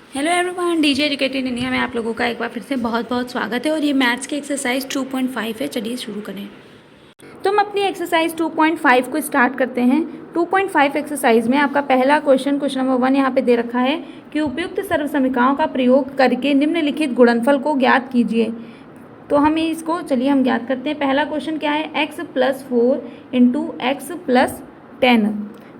Hello everyone, DJ educated India में आप लोगों का एक बार फिर से बहुत बहुत स्वागत है। और ये मैथ्स की एक्सरसाइज 2.5 है। चलिए शुरू करें। तो हम अपनी एक्सरसाइज 2.5 को स्टार्ट करते हैं। 2.5 एक्सरसाइज में आपका पहला क्वेश्चन नंबर 1 यहाँ पे दे रखा है कि उपयुक्त सर्वसमीकरणों का प्रयोग करके निम्नलिखित गुणनफल को ज्ञात कीजिए। तो हम इसको चलिए हम ज्ञात करते हैं। पहला क्वेश्चन क्या है, x+4 इंटू x+10।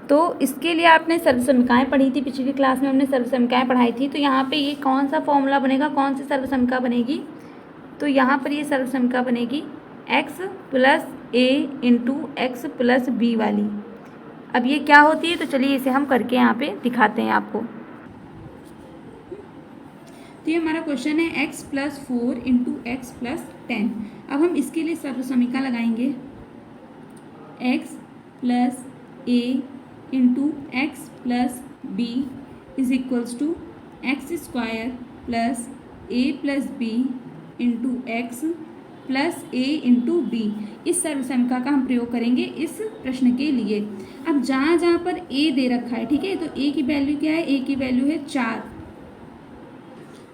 तो इसके लिए आपने सर्वसमीकरण पढ़ी थी, पिछली क्लास में हमने सर्वसमीकरण पढ़ाई थी। तो यहाँ पे ये कौन सा फॉर्मूला बनेगा, कौन सी सर्वसमीकरण बनेगी, तो यहाँ पर ये सर्वसमीकरण बनेगी x+a इंटू x+b वाली। अब ये क्या होती है, तो चलिए इसे हम करके यहाँ पे दिखाते हैं आपको। तो ये हमारा क्वेश्चन है x+4 इंटू x+10। अब हम इसके लिए सर्वसमीकरण लगाएंगे x+a into x+b is equals to x² plus a+b into x plus a into b। इस सर्वसमीकरण का हम प्रयोग करेंगे इस प्रश्न के लिए। अब जहाँ जहाँ पर a दे रखा है, ठीक है, तो a की वैल्यू क्या है, a की वैल्यू है 4।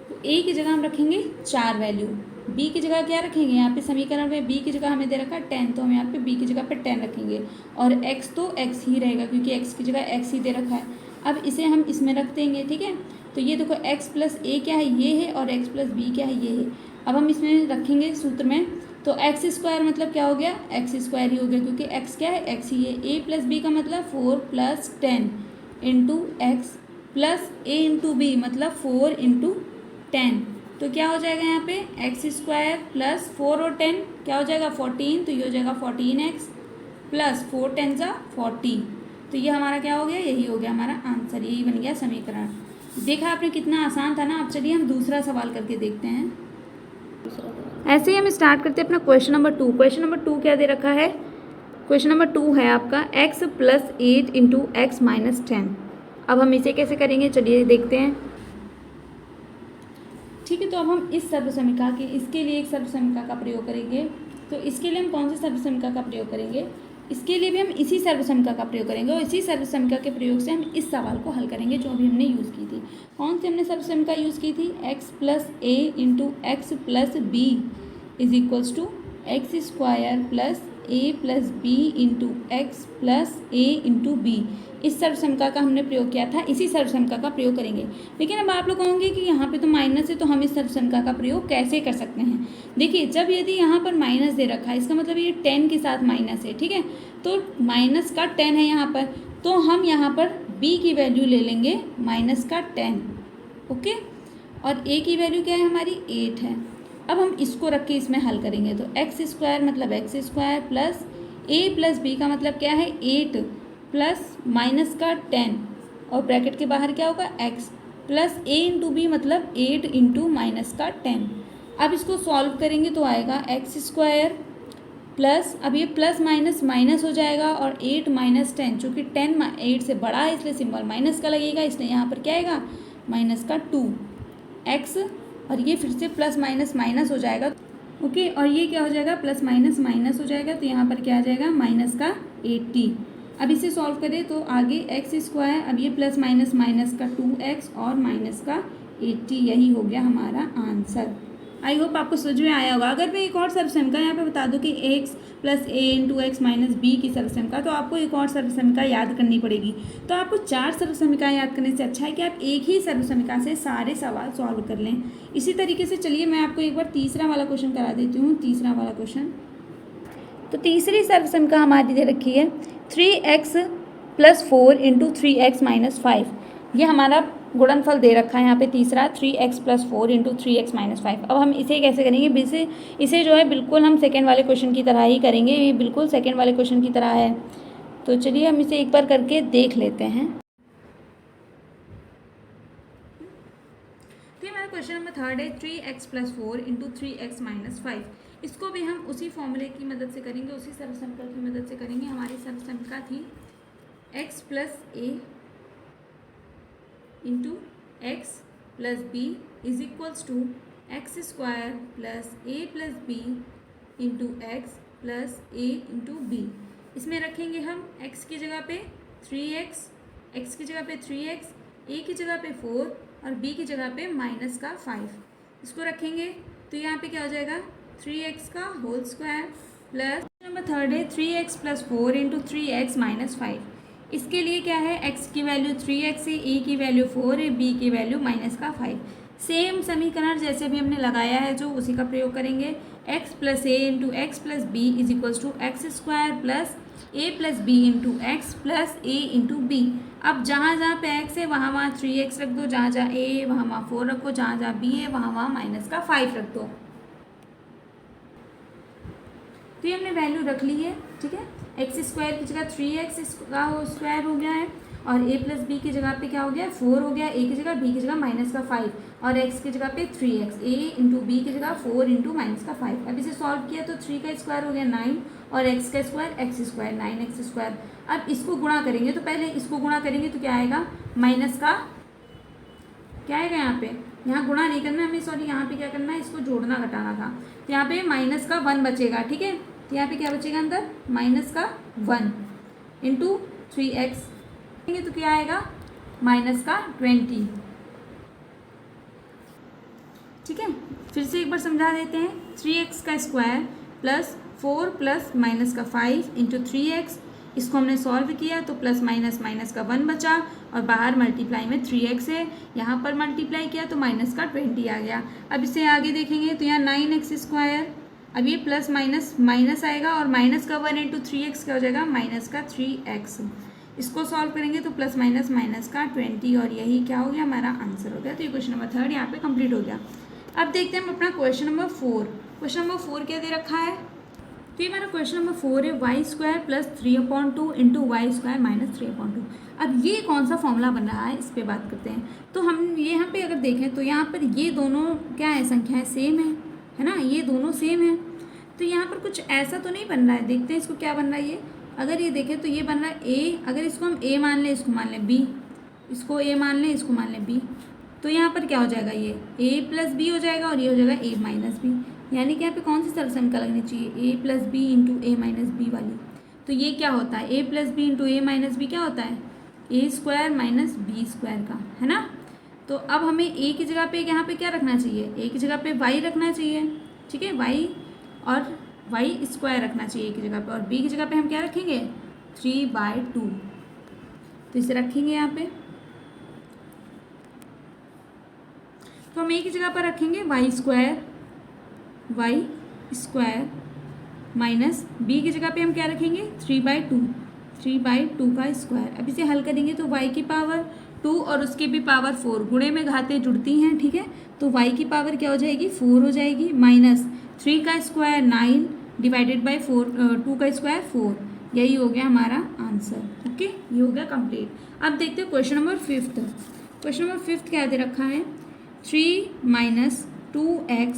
तो a की जगह हम रखेंगे 4 वैल्यू। b की जगह क्या रखेंगे, यहाँ पे समीकरण में b की जगह हमें दे रखा है 10, तो हम यहाँ पे b की जगह पे 10 रखेंगे। और x तो x ही रहेगा क्योंकि x की जगह x ही दे रखा है। अब इसे हम इसमें रख देंगे, ठीक है। तो ये देखो x+a क्या है, ये है, और x+b क्या है, ये है। अब हम इसमें रखेंगे सूत्र में, तो x² मतलब क्या हो गया, x² ही हो गया क्योंकि x क्या है, x ही है। a+b का मतलब 4+10 into x plus a into b मतलब 4 इंटू 10। तो क्या हो जाएगा यहाँ पे x² प्लस 4 और 10 क्या हो जाएगा 14। तो ये हो जाएगा 14x प्लस 4 10 सा 40। तो ये हमारा क्या हो गया, यही हो गया हमारा आंसर, यही बन गया समीकरण। देखा आपने कितना आसान था ना। अब चलिए हम दूसरा सवाल करके देखते हैं। ऐसे ही हम स्टार्ट करते हैं अपना क्वेश्चन नंबर 2। क्वेश्चन नंबर 2 क्या दे रखा है, क्वेश्चन नंबर 2 है आपका x+8 इंटू x-10। अब हम इसे कैसे करेंगे, चलिए देखते हैं। ठीक है, तो अब हम इस सर्वसमीकरण के इसके लिए एक सर्वसमीकरण का प्रयोग करेंगे। तो इसके लिए हम कौन से सर्वसमीकरण का प्रयोग करेंगे, इसके लिए भी हम इसी सर्वसमीकरण का प्रयोग करेंगे। और इसी सर्वसमीकरण के प्रयोग से हम इस सवाल को हल करेंगे जो अभी हमने यूज़ की थी। कौन सी हमने सर्वसमीकरण यूज़ की थी, x+a into x+b is equals to x² plus a+b into x plus a into b। इस सर्वसमीकरण का हमने प्रयोग किया था, इसी सर्वसमीकरण का प्रयोग करेंगे। लेकिन अब आप लोग कहोगे कि यहाँ पे तो माइनस है, तो हम इस सर्वसमीकरण का प्रयोग कैसे कर सकते हैं। देखिए, जब यदि यहाँ पर माइनस दे रखा है, इसका मतलब ये 10 के साथ माइनस है, ठीक है। तो माइनस का 10 है यहाँ पर, तो हम यहाँ पर b की वैल्यू ले लेंगे माइनस का 10, ओके। और a की वैल्यू क्या है हमारी 8 है। अब हम इसको रख के इसमें हल करेंगे, तो x² मतलब x² प्लस a+b का मतलब क्या है 8 प्लस माइनस का 10 और ब्रैकेट के बाहर क्या होगा x plus a into B मतलब 8 इंटू माइनस का 10। अब इसको सॉल्व करेंगे तो आएगा x² प्लस, अब ये प्लस माइनस माइनस हो जाएगा, और 8 माइनस 10, चूँकि 10 8 से बड़ा है इसलिए सिंबल माइनस का लगेगा, इसलिए यहाँ पर क्या आएगा माइनस का 2x, और ये फिर से प्लस माइनस माइनस हो जाएगा, ओके। और ये क्या हो जाएगा प्लस माइनस माइनस हो जाएगा, तो यहाँ पर क्या आ जाएगा माइनस का 80। अब इसे सॉल्व करें तो आगे x², अब ये प्लस माइनस माइनस का 2x और माइनस का 80, यही हो गया हमारा आंसर। आई होप आपको समझ में आया होगा। अगर मैं एक और सर्वसमीकरण यहाँ पे बता दूँ कि x+a इंटू x-b की सर्वसमीकरण, तो आपको एक और सर्वसमीकरण याद करनी पड़ेगी। तो आपको 4 सर्वसमीकरण याद करने से अच्छा है कि आप एक ही सर्वसमीकरण से सारे सवाल सॉल्व कर लें। इसी तरीके से चलिए मैं आपको एक बार तीसरा वाला क्वेश्चन करा देती हूँ। तीसरा वाला क्वेश्चन, तो तीसरी सर्वसमीकरण हमारी दे रखी है 3x+4 इंटू 3x-5। ये हमारा गुणनफल दे रखा है यहाँ पे तीसरा 3x+4 इंटू 3x-5। अब हम इसे कैसे करेंगे, इसे जो है बिल्कुल हम सेकेंड वाले क्वेश्चन की तरह ही करेंगे। ये बिल्कुल सेकेंड वाले क्वेश्चन की तरह है। तो चलिए हम इसे एक बार करके देख लेते हैं। तो हमारा क्वेश्चन नंबर 3 है 3x+4 इंटू 3x-5। इसको भी हम उसी फॉर्मूले की मदद से करेंगे, उसी सर्वसमीकरण की मदद से करेंगे। हमारी सर्वसमीकरण थी x+a into x+b is equals to x² plus a+b into x plus a into b। इसमें रखेंगे हम x की जगह पे 3x, x की जगह पे 3x, a की जगह पे 4 और b की जगह पे माइनस का 5, इसको रखेंगे तो यहाँ पे क्या हो जाएगा 3x का whole square plus number third है 3x + 4 × 3x - 5। इसके लिए क्या है x की वैल्यू 3x है, a की वैल्यू 4 है, b की वैल्यू माइनस का 5। सेम समीकरण जैसे भी हमने लगाया है जो उसी का प्रयोग करेंगे। x + a × x + b = x² + a + b × x + a × b। अब जहाँ जहाँ पे x है वहाँ वहाँ 3x रख दो, जहाँ जहाँ a है वहाँ वहाँ 4 रखो, जहाँ जहाँ b है वहाँ वहाँ माइनस का 5 रख दो। तो ये हमने वैल्यू रख ली है, ठीक है। x² की जगह 3x इसका स्क्वायर हो गया है और a + b की जगह पे क्या हो गया 4 हो गया, a की जगह b की जगह माइनस का 5 और x की जगह पे 3x, a × b की जगह 4 × माइनस का 5। अब इसे सॉल्व किया तो 3 का स्क्वायर हो गया 9 और x का स्क्वायर x², 9x²। अब इसको गुणा करेंगे तो पहले इसको गुणा करेंगे तो क्या आएगा माइनस का क्या आएगा यहाँ गुणा नहीं करना हमें, सॉरी यहाँ पे क्या करना है इसको जोड़ना घटाना था। तो यहाँ पे माइनस का 1 बचेगा, ठीक है। तो यहाँ पे क्या बचेगा अंदर माइनस का 1 × 3x तो क्या आएगा माइनस का 20, ठीक है। फिर से एक बार समझा देते हैं 3x का स्क्वायर प्लस 4 प्लस माइनस का 5 × 3x, इसको हमने सॉल्व किया तो प्लस माइनस माइनस का 1 बचा और बाहर मल्टीप्लाई में 3x है, यहाँ पर मल्टीप्लाई किया तो माइनस का 20 आ गया। अब इसे आगे देखेंगे तो यहाँ 9x², अब ये प्लस माइनस माइनस आएगा और माइनस का 1 × 3x क्या हो जाएगा माइनस का 3x। इसको सॉल्व करेंगे तो प्लस माइनस माइनस का 20 और यही क्या हो गया हमारा आंसर हो गया। तो ये क्वेश्चन नंबर 3 यहाँ पे कंप्लीट हो गया। अब देखते हैं हम अपना क्वेश्चन नंबर 4। क्वेश्चन नंबर 4 क्या दे रखा है, तो ये हमारा क्वेश्चन नंबर 4 है y² + 3/2 × y² - 3/2। अब ये कौन सा फॉर्मूला बन रहा है इस पर बात करते हैं। तो हम ये यहाँ पे अगर देखें तो यहाँ पर ये दोनों क्या है संख्याएं सेम है ना, ये दोनों सेम है। तो यहाँ पर कुछ ऐसा तो नहीं बन रहा है, देखते हैं इसको क्या बन रहा है। ये अगर ये देखें तो ये बन रहा है a, अगर इसको हम a मान लें, इसको मान लें b, इसको a मान लें, इसको मान लें b, तो यहाँ पर क्या हो जाएगा ये a + b हो जाएगा और ये हो जाएगा a - b। यानी कि यहाँ पे कौन सी सर्वसंख्या लगनी चाहिए a + b × a - b वाली। तो ये क्या होता है a + b × a - b क्या होता है a² - b² का, है ना। तो अब हमें a की जगह पे यहाँ पे क्या रखना चाहिए, a की जगह पे y रखना चाहिए, ठीक है, y और y² रखना चाहिए a की जगह पे, और b की जगह पे हम क्या रखेंगे 3/2। तो इसे रखेंगे यहाँ पे, तो हम a की जगह पर रखेंगे y² माइनस b की जगह पे हम क्या रखेंगे 3/2 का स्क्वायर। अब इसे हल करेंगे तो y की पावर 2 और उसकी भी पावर 4, गुणे में घातें जुड़ती हैं, ठीक है। तो y की पावर क्या हो जाएगी 4 हो जाएगी, माइनस 3 का स्क्वायर 9 / 4 2 का स्क्वायर 4, यही हो गया हमारा आंसर। ओके, ये हो गया कंप्लीट। अब देखते हैं क्वेश्चन नंबर 5। क्वेश्चन नंबर 5 क्या दे रखा है 3 - 2x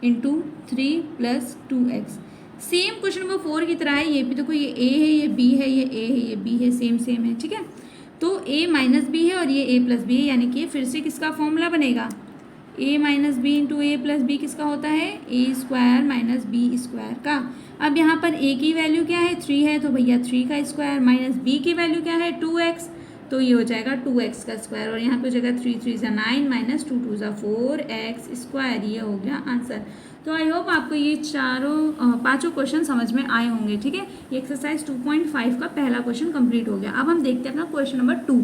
× 3 + 2x। Same question number 4 की तरह है, ये भी देखो, ये a है, ये b है, ये a है, ये b है, सेम है, ठीक है। तो a - b है और ये a + b है, यानी कि फिर से किसका फॉर्मूला बनेगा a - b × a + b किसका होता है a² - b² का। अब यहाँ पर a की वैल्यू क्या है 3 है, तो भैया 3 का स्क्वायर, माइनस b की वैल्यू क्या है 2x, तो ये हो जाएगा 2x का स्क्वायर, और यहाँ पे हो जाएगा 3 × 3 = 9 - 2 × 2 = 4x²। ये हो गया आंसर। तो आई होप आपको ये पांचों क्वेश्चन समझ में आए होंगे, ठीक है। ये एक्सरसाइज 2.5 का पहला क्वेश्चन कंप्लीट हो गया। अब हम देखते हैं अपना क्वेश्चन नंबर 2।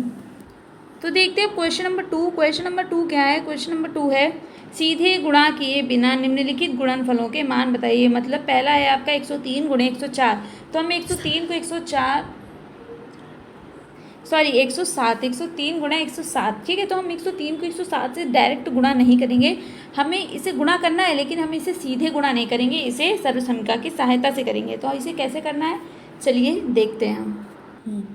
तो देखते हैं क्वेश्चन नंबर 2। क्वेश्चन नंबर 2 क्या है, क्वेश्चन नंबर 2 है सीधे गुणा किए बिना निम्नलिखित गुणनफलों के मान बताइए। मतलब पहला है आपका 103 × 104, तो हम 103 को 107 103 × 107, ठीक है। तो हम 103 को 107 से डायरेक्ट गुणा नहीं करेंगे, हमें इसे गुणा करना है, लेकिन हम इसे सीधे गुणा नहीं करेंगे, इसे सर्वसमीका की सहायता से करेंगे। तो इसे कैसे करना है चलिए देखते हैं हम।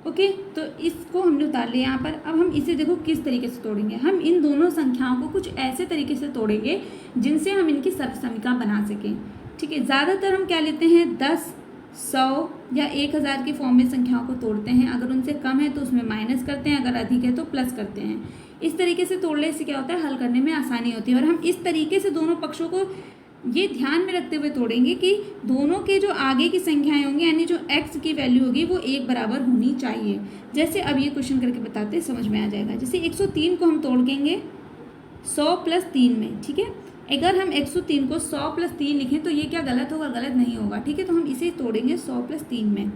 ओके, तो इसको हमने उतार लिया यहाँ पर। अब हम इसे देखो किस तरीके से तोड़ेंगे। हम इन दोनों संख्याओं को कुछ ऐसे तरीके से तोड़ेंगे जिनसे हम इनकी सर्वसमीका बना सकें, ठीक है। ज़्यादातर हम क्या लेते हैं 10, 100 या 1000 के फॉर्म में संख्याओं को तोड़ते हैं। अगर उनसे कम है तो उसमें माइनस करते हैं, अगर अधिक है तो प्लस करते हैं। इस तरीके से तोड़ने से क्या होता है हल करने में आसानी होती है। और हम इस तरीके से दोनों पक्षों को ये ध्यान में रखते हुए तोड़ेंगे कि दोनों के जो आगे की संख्याएं होंगी यानी जो x की वैल्यू होगी वो एक बराबर होनी चाहिए। जैसे अब ये क्वेश्चन करके बताते हैं, समझ में आ जाएगा। जैसे 103 को हम तोड़ेंगे 100 + 3 में, ठीक है। अगर हम 103 को 100 + 3 लिखें तो ये क्या गलत होगा? गलत नहीं होगा, ठीक है। तो हम इसे तोड़ेंगे 100 + 3 में,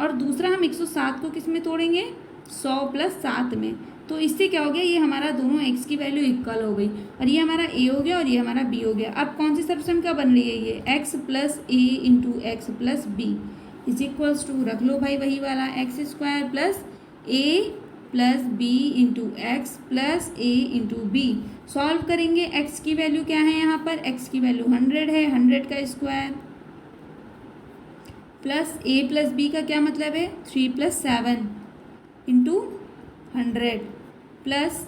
और दूसरा हम 107 को किस में तोड़ेंगे? 100 + 7 में। तो इससे क्या हो गया? ये हमारा दोनों x की वैल्यू इक्वल हो गई, और ये हमारा a हो गया और ये हमारा b हो गया। अब कौन सी सर्वसंख्या बन रही है? ये x + a × x + b is equals to, रख लो भाई वही वाला, x² + a + b × x + a × b। Solve करेंगे, x की वैल्यू क्या है यहाँ पर? x की वैल्यू 100 है, 100 का स्क्वायर प्लस a + b का क्या मतलब है? 3 + 7 × 100 प्लस,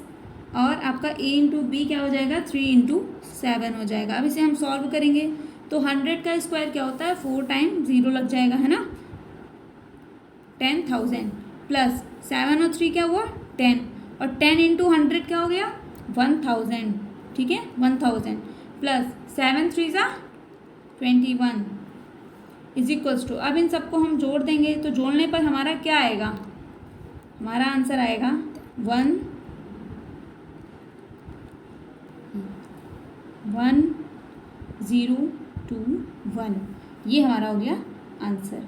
और आपका a × b क्या हो जाएगा? 3 × 7 हो जाएगा। अब इसे हम सॉल्व करेंगे तो 100 का स्क्वायर क्या होता है? 4 टाइम 0 लग जाएगा, है ना, 10,000 प्लस 7 और 3 क्या हुआ? 10, और 10 × 100 क्या हो गया? 1000, ठीक है, 1000 प्लस 7 3 = 21 इज इक्वल्स टू, अब इन सबको हम जोड़ देंगे तो जोड़ने पर हमारा क्या आएगा? हमारा आंसर आएगा 1021। ये हमारा हो गया आंसर।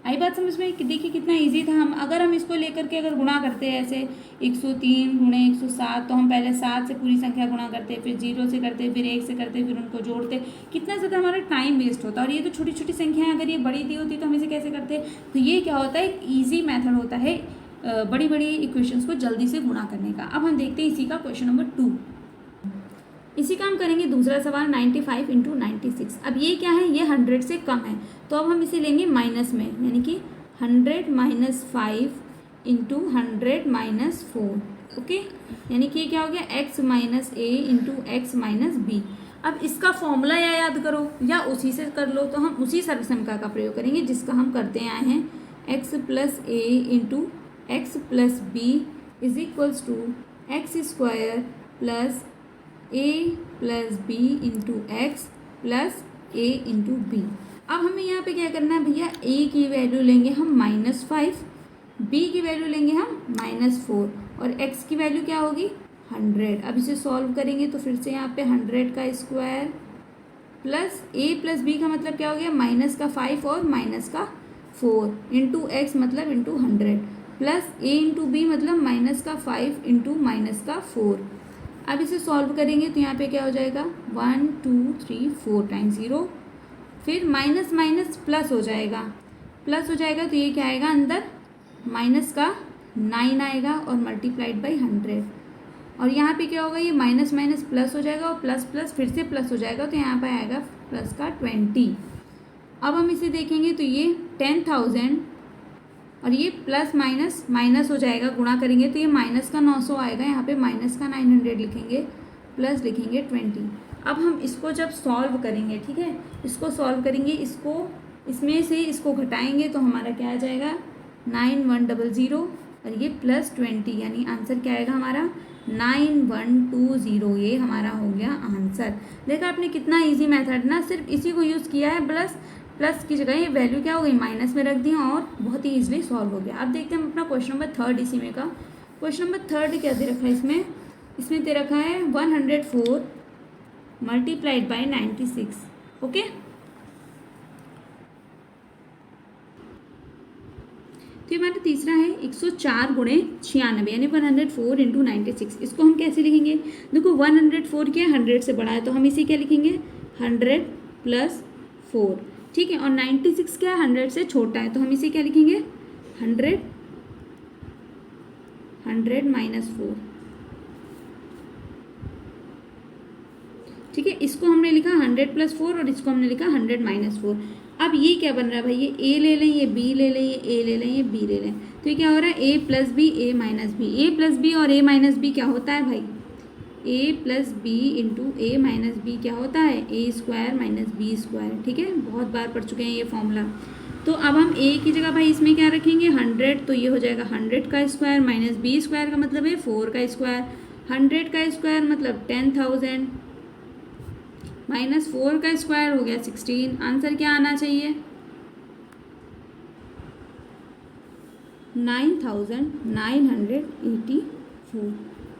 आई बात समझ में? कि देखिए कितना इजी था। अगर हम इसको लेकर के अगर गुणा करते हैं ऐसे 103 × 107, तो हम पहले 7 से पूरी संख्या गुणा करते, फिर 0 से करते, फिर 1 से करते, फिर उनको जोड़ते, कितना ज़्यादा हमारा टाइम वेस्ट होता। और ये तो छोटी छोटी संख्याएं, अगर ये बड़ी दी होती तो हम इसे कैसे करते? तो ये क्या होता है? एक ईजी मैथड होता है बड़ी बड़ी इक्वेशंस को जल्दी से गुणा करने का। अब हम देखते हैं इसी का क्वेश्चन नंबर 2। इसी का हम करेंगे दूसरा सवाल, 95 × 96। अब ये क्या है? ये 100 से कम है, तो अब हम इसे लेंगे माइनस में, यानी कि 100 - 5 × 100 - 4, ओके। यानी कि ये क्या हो गया? x - a × x - b। अब इसका फॉर्मूला या याद करो या उसी से कर लो, तो हम उसी सर्वसंख्या का प्रयोग करेंगे जिसका हम करते आए हैं। x + a × x + b is equals to x² + a + b × x + a × b। अब हमें यहाँ पे क्या करना है भैया? a की वैल्यू लेंगे हम -5, b की वैल्यू लेंगे हम -4, और x की वैल्यू क्या होगी? 100। अब इसे सॉल्व करेंगे तो फिर से यहाँ पे 100 का स्क्वायर प्लस a + b का मतलब क्या हो गया? -5 और -4 × x मतलब × 100 प्लस a × b मतलब -5 × -4। अब इसे सॉल्व करेंगे तो यहाँ पे क्या हो जाएगा? 1 2 3 4 टाइम्स 0, फिर माइनस माइनस प्लस हो जाएगा, प्लस हो जाएगा तो ये क्या आएगा? अंदर माइनस का 9 आएगा और मल्टीप्लाइड बाई 100, और यहाँ पे क्या होगा? ये माइनस माइनस प्लस हो जाएगा और प्लस प्लस फिर से प्लस हो जाएगा, तो यहाँ पे आएगा प्लस का 20। अब हम इसे देखेंगे तो ये 10,000 और ये प्लस माइनस माइनस हो जाएगा, गुणा करेंगे तो ये माइनस का 900 आएगा, यहाँ पे माइनस का 900 लिखेंगे, प्लस लिखेंगे 20। अब हम इसको जब सॉल्व करेंगे, ठीक है, इसको सॉल्व करेंगे, इसको इसमें से इसको घटाएंगे तो हमारा क्या आ जाएगा? 9100 और ये प्लस 20, यानी आंसर क्या आएगा हमारा? 9120। ये हमारा हो गया आंसर। देखा आपने कितना इजी मेथड ना, सिर्फ इसी को यूज़ किया है, प्लस की जगह ये वैल्यू क्या हो गई? माइनस में रख दी और बहुत ही ईजिली सॉल्व हो गया। अब देखते हैं हम अपना क्वेश्चन नंबर 3 इसी में का। क्वेश्चन नंबर 3 क्या दे रखा है इसमें दे रखा है 104 मल्टीप्लाइड बाई 96, ओके। तो ये हमारा तीसरा है 104 × 96 यानी 104 × 96। इसको हम कैसे लिखेंगे? देखो 104 क्या है? 100 से बड़ा है, तो हम इसे क्या लिखेंगे? 100 + 4, ठीक है। और 96 क्या है? 100 से छोटा है, तो हम इसे क्या लिखेंगे? 100 -4, ठीक है। इसको हमने लिखा 100 + 4 और इसको हमने लिखा 100 - 4। अब ये क्या बन रहा है भाई? ये a ले लें, ये b ले लें, ये a ले लें, ये b ले लें, तो ये क्या हो रहा है? a + b, a - b। a + b और a - b क्या होता है भाई? a + b × a - b क्या होता है? a² - b², ठीक है, बहुत बार पढ़ चुके हैं ये फॉर्मूला। तो अब हम a की जगह भाई इसमें क्या रखेंगे? 100, तो ये हो जाएगा 100 का स्क्वायर - b² का मतलब है 4 का स्क्वायर, 100 का स्क्वायर मतलब 10,000 माइनस 4 का स्क्वायर हो गया 16। आंसर क्या आना चाहिए? 9984।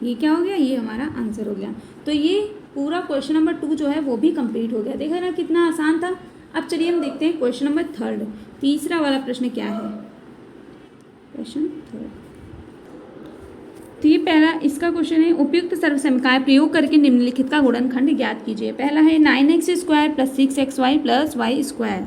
ये क्या हो गया? ये हमारा आंसर हो गया। तो ये पूरा क्वेश्चन नंबर 2 जो है वो भी कंप्लीट हो गया। देखा ना कितना आसान था। अब चलिए हम देखते हैं क्वेश्चन नंबर 3, तीसरा वाला प्रश्न क्या है। क्वेश्चन 3, तो ये पहला इसका क्वेश्चन है, उपयुक्त सर्वसमीकाएं प्रयोग करके निम्नलिखित का गुणनखंड ज्ञात कीजिए। पहला है 9x² + 6xy + y²।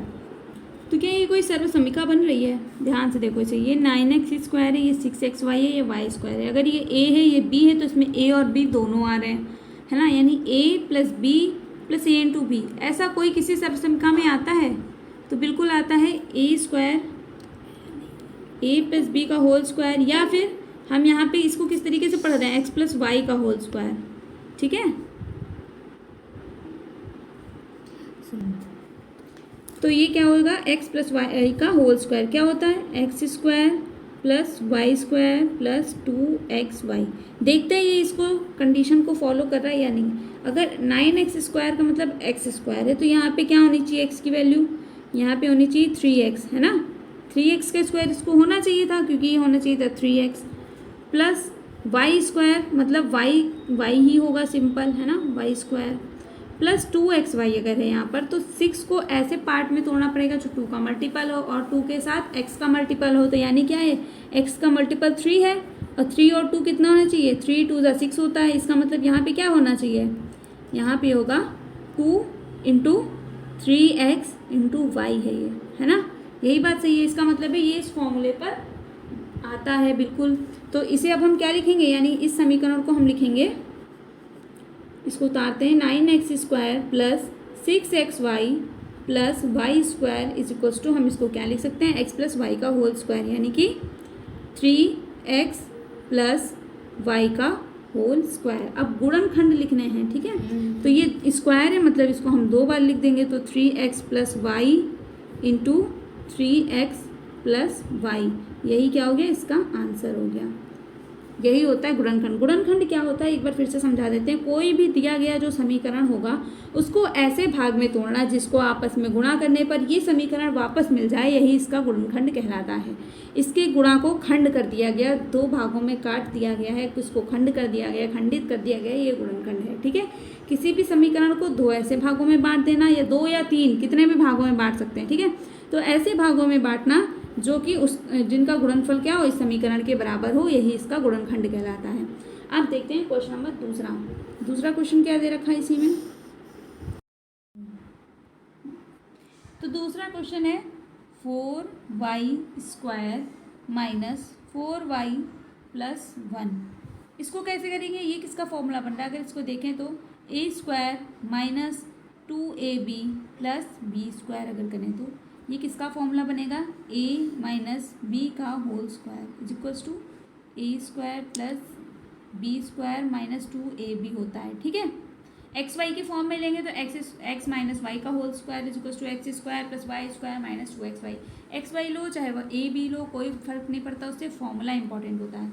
तो क्या ये कोई सर्वसमीका बन रही है? ध्यान से देखो इसे, ये 9x² है, ये 6xy है, ये y² है। अगर ये a है ये b है तो इसमें a और b दोनों आ रहे हैं, है ना, यानी a + b + a × b। ऐसा कोई किसी सर्वसमीका में आता है? तो बिल्कुल आता है a² + b का होल स्क्वायर, या फिर हम यहाँ पे इसको किस तरीके से पढ़ रहे हैं, x + y का होल स्क्वायर। ठीक है, तो ये क्या होगा, x + y का होल स्क्वायर क्या होता है, x² + y² + 2xy। देखते हैं ये इसको कंडीशन को फॉलो कर रहा है या नहीं। अगर 9x² का मतलब x² है तो यहाँ पे क्या होनी चाहिए, x की वैल्यू यहाँ पे होनी चाहिए 3x, है ना। 3x का स्क्वायर इसको होना चाहिए था, क्योंकि ये होना चाहिए था 3x + y² मतलब y ही होगा, सिंपल है ना, y² + 2xy अगर है यहाँ पर, तो 6 को ऐसे पार्ट में तोड़ना पड़ेगा जो 2 का मल्टीपल हो और 2 के साथ x का मल्टीपल हो। तो यानी क्या है, x का मल्टीपल 3 है और 3 और 2 कितना होना चाहिए, 3 × 2 = 6 होता है। इसका मतलब यहाँ पे क्या होना चाहिए, यहाँ पे होगा 2 × 3x × y है ये, है ना। यही बात सही है, इसका मतलब है ये इस फॉर्मूले पर आता है बिल्कुल। तो इसे अब हम क्या लिखेंगे, यानी इस समीकरण को हम लिखेंगे, इसको उतारते हैं, 9x² + 6xy + y² हम इसको क्या लिख सकते हैं, x + y का होल स्क्वायर, यानी कि 3x + y का होल स्क्वायर। अब गुणनखंड लिखने हैं, ठीक है। तो ये स्क्वायर है मतलब इसको हम 2 बार लिख देंगे, तो 3x + y × 3x + y, यही क्या हो गया, इसका आंसर हो गया। यही होता है गुणनखंड। गुणनखंड क्या होता है एक बार फिर से समझा देते हैं। कोई भी दिया गया जो समीकरण होगा उसको ऐसे भाग में तोड़ना जिसको आपस में गुणा करने पर ये समीकरण वापस मिल जाए, यही इसका गुणनखंड कहलाता है। इसके गुणा को खंड कर दिया गया, 2 भागों में काट दिया गया है, उसको खंड कर दिया गया, खंडित कर दिया गया, ये गुणनखंड है। ठीक है, किसी भी समीकरण को 2 ऐसे भागों में बांट देना, या 2 या 3 कितने भी भागों में बांट सकते हैं। ठीक है, तो ऐसे भागों में बांटना जो कि उस जिनका गुणनफल क्या हो, इस समीकरण के बराबर हो, यही इसका गुणनखंड कहलाता है। अब देखते हैं क्वेश्चन नंबर दूसरा क्वेश्चन क्या दे रखा है इसी में। तो दूसरा क्वेश्चन है 4y² - 4y + 1। इसको कैसे करेंगे, ये किसका फॉर्मूला बन रहा है, अगर इसको देखें तो a² - 2ab + b² अगर करें तो ये किसका फॉर्मूला बनेगा, a - b का whole square = a² + b² - 2ab होता है। ठीक है, एक्स वाई के फॉर्म में लेंगे तो x - y का whole square = x² + y² - 2xy। X y लो चाहे वह a b लो, कोई फर्क नहीं पड़ता, उससे फॉर्मूला इंपॉर्टेंट होता है।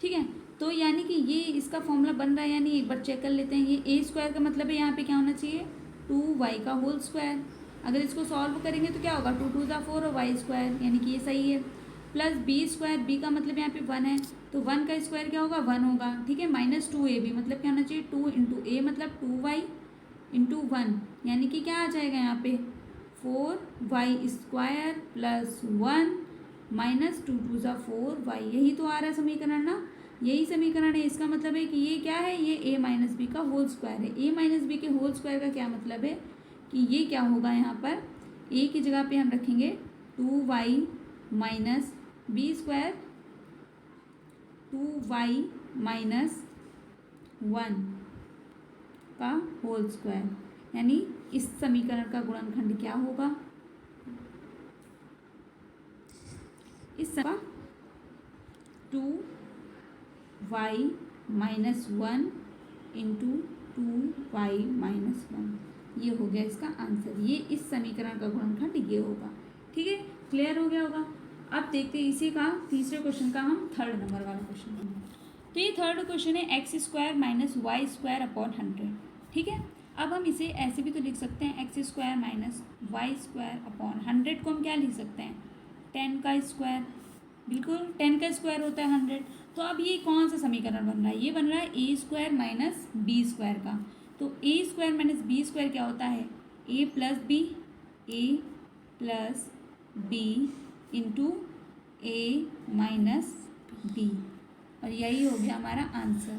ठीक है, तो यानी कि ये इसका फॉर्मूला बन रहा है, यानी एक बार चेक कर लेते हैं। ये a² का मतलब है यहाँ पे क्या होना चाहिए, 2y का होल स्क्वायर। अगर इसको सॉल्व करेंगे तो क्या होगा, 2 × 2 = 4 और y², यानी कि ये सही है। + b² b का मतलब यहाँ पे 1 है, तो 1 का स्क्वायर क्या होगा, 1 होगा। ठीक है, - 2ab मतलब क्या होना चाहिए, 2 × a मतलब 2y × 1, यानी कि क्या आ जाएगा यहाँ पे 4y² + 1 - 2 × 2 = 4y। यही तो आ रहा है समीकरण ना, यही समीकरण है। इसका मतलब है कि ये क्या है, ये a - b का होल स्क्वायर है। a - b के होल स्क्वायर का क्या मतलब है कि ये क्या होगा, यहाँ पर a की जगह पे हम रखेंगे 2y - b² 2y - 1 का होल स्क्वायर, यानी इस समीकरण का गुणनखंड क्या होगा, इस 2y - 1 × 2y - 1, ये हो गया इसका आंसर। ये इस समीकरण का गुणनखंड ये होगा। ठीक है, क्लियर हो गया होगा। अब देखते हैं इसी का तीसरे क्वेश्चन का हम 3rd नंबर वाला क्वेश्चन करेंगे। तो ये 3rd क्वेश्चन है x² - y² / 100। ठीक है, अब हम इसे ऐसे भी तो लिख सकते हैं x square minus y square upon 100 को हम क्या लिख सकते हैं 10 का स्क्वायर, बिल्कुल 10 का स्क्वायर होता है 100। तो अब ये कौन सा समीकरण बन रहा है, ये बन रहा है ए स्क्वायर माइनस बी स्क्वायर का। तो ए स्क्वायर माइनस बी स्क्वायर क्या होता है ए प्लस बी इंटू ए माइनस बी, और यही हो गया हमारा आंसर।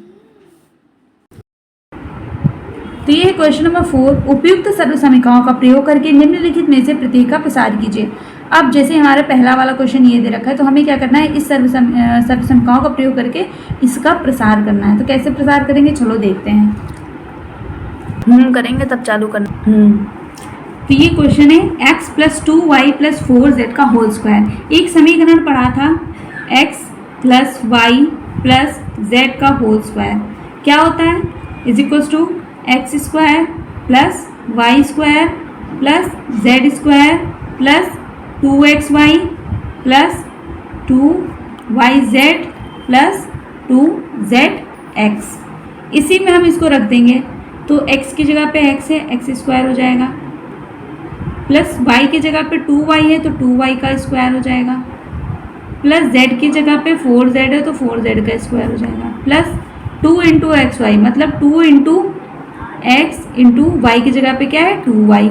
तो ये है क्वेश्चन नंबर 4, उपयुक्त सर्व समीकरणों का प्रयोग करके निम्नलिखित में से प्रत्येक का प्रसार कीजिए। अब जैसे हमारा पहला वाला क्वेश्चन ये दे रखा है, तो हमें क्या करना है, इस सर्व समीकरणों का प्रयोग करके इसका प्रसार करना है। तो कैसे प्रसार करेंगे, चलो देखते हैं। करेंगे तब चालू करना। तो ये क्वेश्चन है x + 2y + 4z का होल स्क्वायर। एक समीकरण पढ़ा था x + y + z का होल स्क्वायर क्या होता है, = x square plus y square plus z square plus 2xy plus 2yz plus 2zx। इसी में हम इसको रख देंगे, तो x की जगह पे x है, x स्क्वायर हो जाएगा, प्लस y की जगह पे 2y है तो 2y का स्क्वायर हो जाएगा, प्लस z की जगह पे 4z है तो 4z का स्क्वायर हो जाएगा, प्लस 2 × xy मतलब 2 × x इंटू वाई की जगह पे क्या है 2y,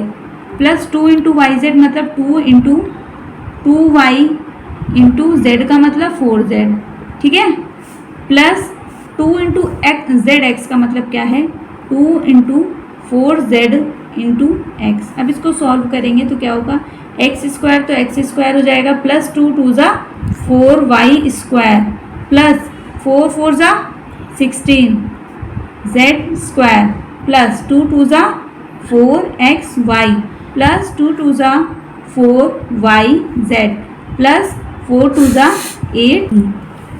प्लस 2 × yz मतलब 2 × 2y इंटू z का मतलब 4z, ठीक है, प्लस 2 × zx का मतलब क्या है 2 × 4z इंटू x। अब इसको सॉल्व करेंगे तो क्या होगा, x स्क्वायर तो x स्क्वायर हो जाएगा, plus 2 × 2 = 4y square plus 4 × 4 = 16 z square plus 2 × 2 = 4xy plus 2 × 2 = 4yz plus 4 × 2 = 8।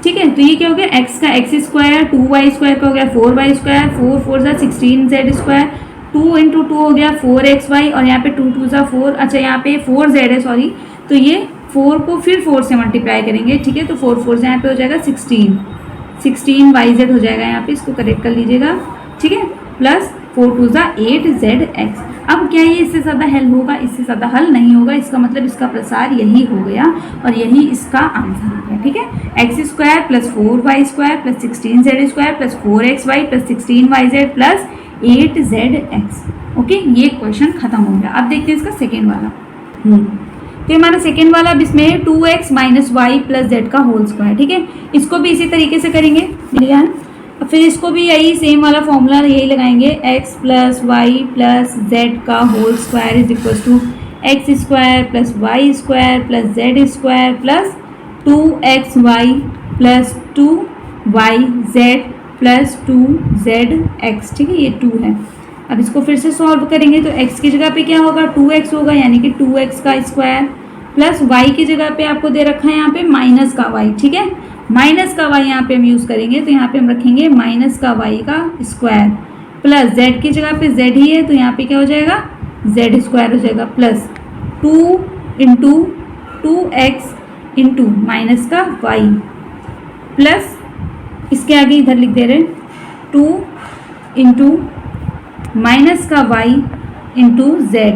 ठीक है, तो ये क्या हो गया, x का x स्क्वायर 2y स्क्वायर का हो गया 4y स्क्वायर, 4 × 4 = 16z स्क्वायर, 2 × 2 हो गया 4xy, और यहाँ पे 2 × 2 = 4, अच्छा यहाँ पे 4z है सॉरी, तो ये 4 को फिर 4 से मल्टीप्लाई करेंगे, ठीक है, तो 4 4 से यहाँ पे हो जाएगा 16yz हो जाएगा, यहाँ पे इसको करेक्ट कर लीजिएगा, ठीक है, प्लस 4 × 2 = 8zx। अब क्या ये इससे ज़्यादा हल होगा, इससे ज़्यादा हल नहीं होगा, इसका मतलब इसका प्रसार यही हो गया और यही इसका आंसर हो गया, ठीक है, x square plus 4y square plus 16z square plus 4xy plus 16yz plus 8zx। Okay, ये क्वेश्चन खत्म हो गया। अब देखते हैं इसका सेकेंड वाला। तो हमारा सेकेंड वाला अब इसमें 2x - y + z का होल स्क्वायर, ठीक है, इसको भी इसी तरीके से करेंगे, फिर इसको भी यही सेम वाला फॉर्मूला यही लगाएंगे, x + y + z का whole square = x square plus y square plus z square plus 2xy plus 2yz plus 2zx, ठीक है, ये 2 है। अब इसको फिर से सॉल्व करेंगे तो x की जगह पे क्या होगा 2x होगा, यानी कि 2x का स्क्वायर प्लस y की जगह पे आपको दे रखा है यहाँ पे माइनस का y, ठीक है, माइनस का y यहाँ पे हम यूज़ करेंगे, तो यहाँ पे हम रखेंगे माइनस का y का स्क्वायर प्लस z की जगह पे z ही है तो यहाँ पे क्या हो जाएगा z स्क्वायर हो जाएगा, प्लस 2 × 2x इंटू माइनस का y प्लस इसके आगे इधर लिख दे रहे हैं 2 × माइनस का y into z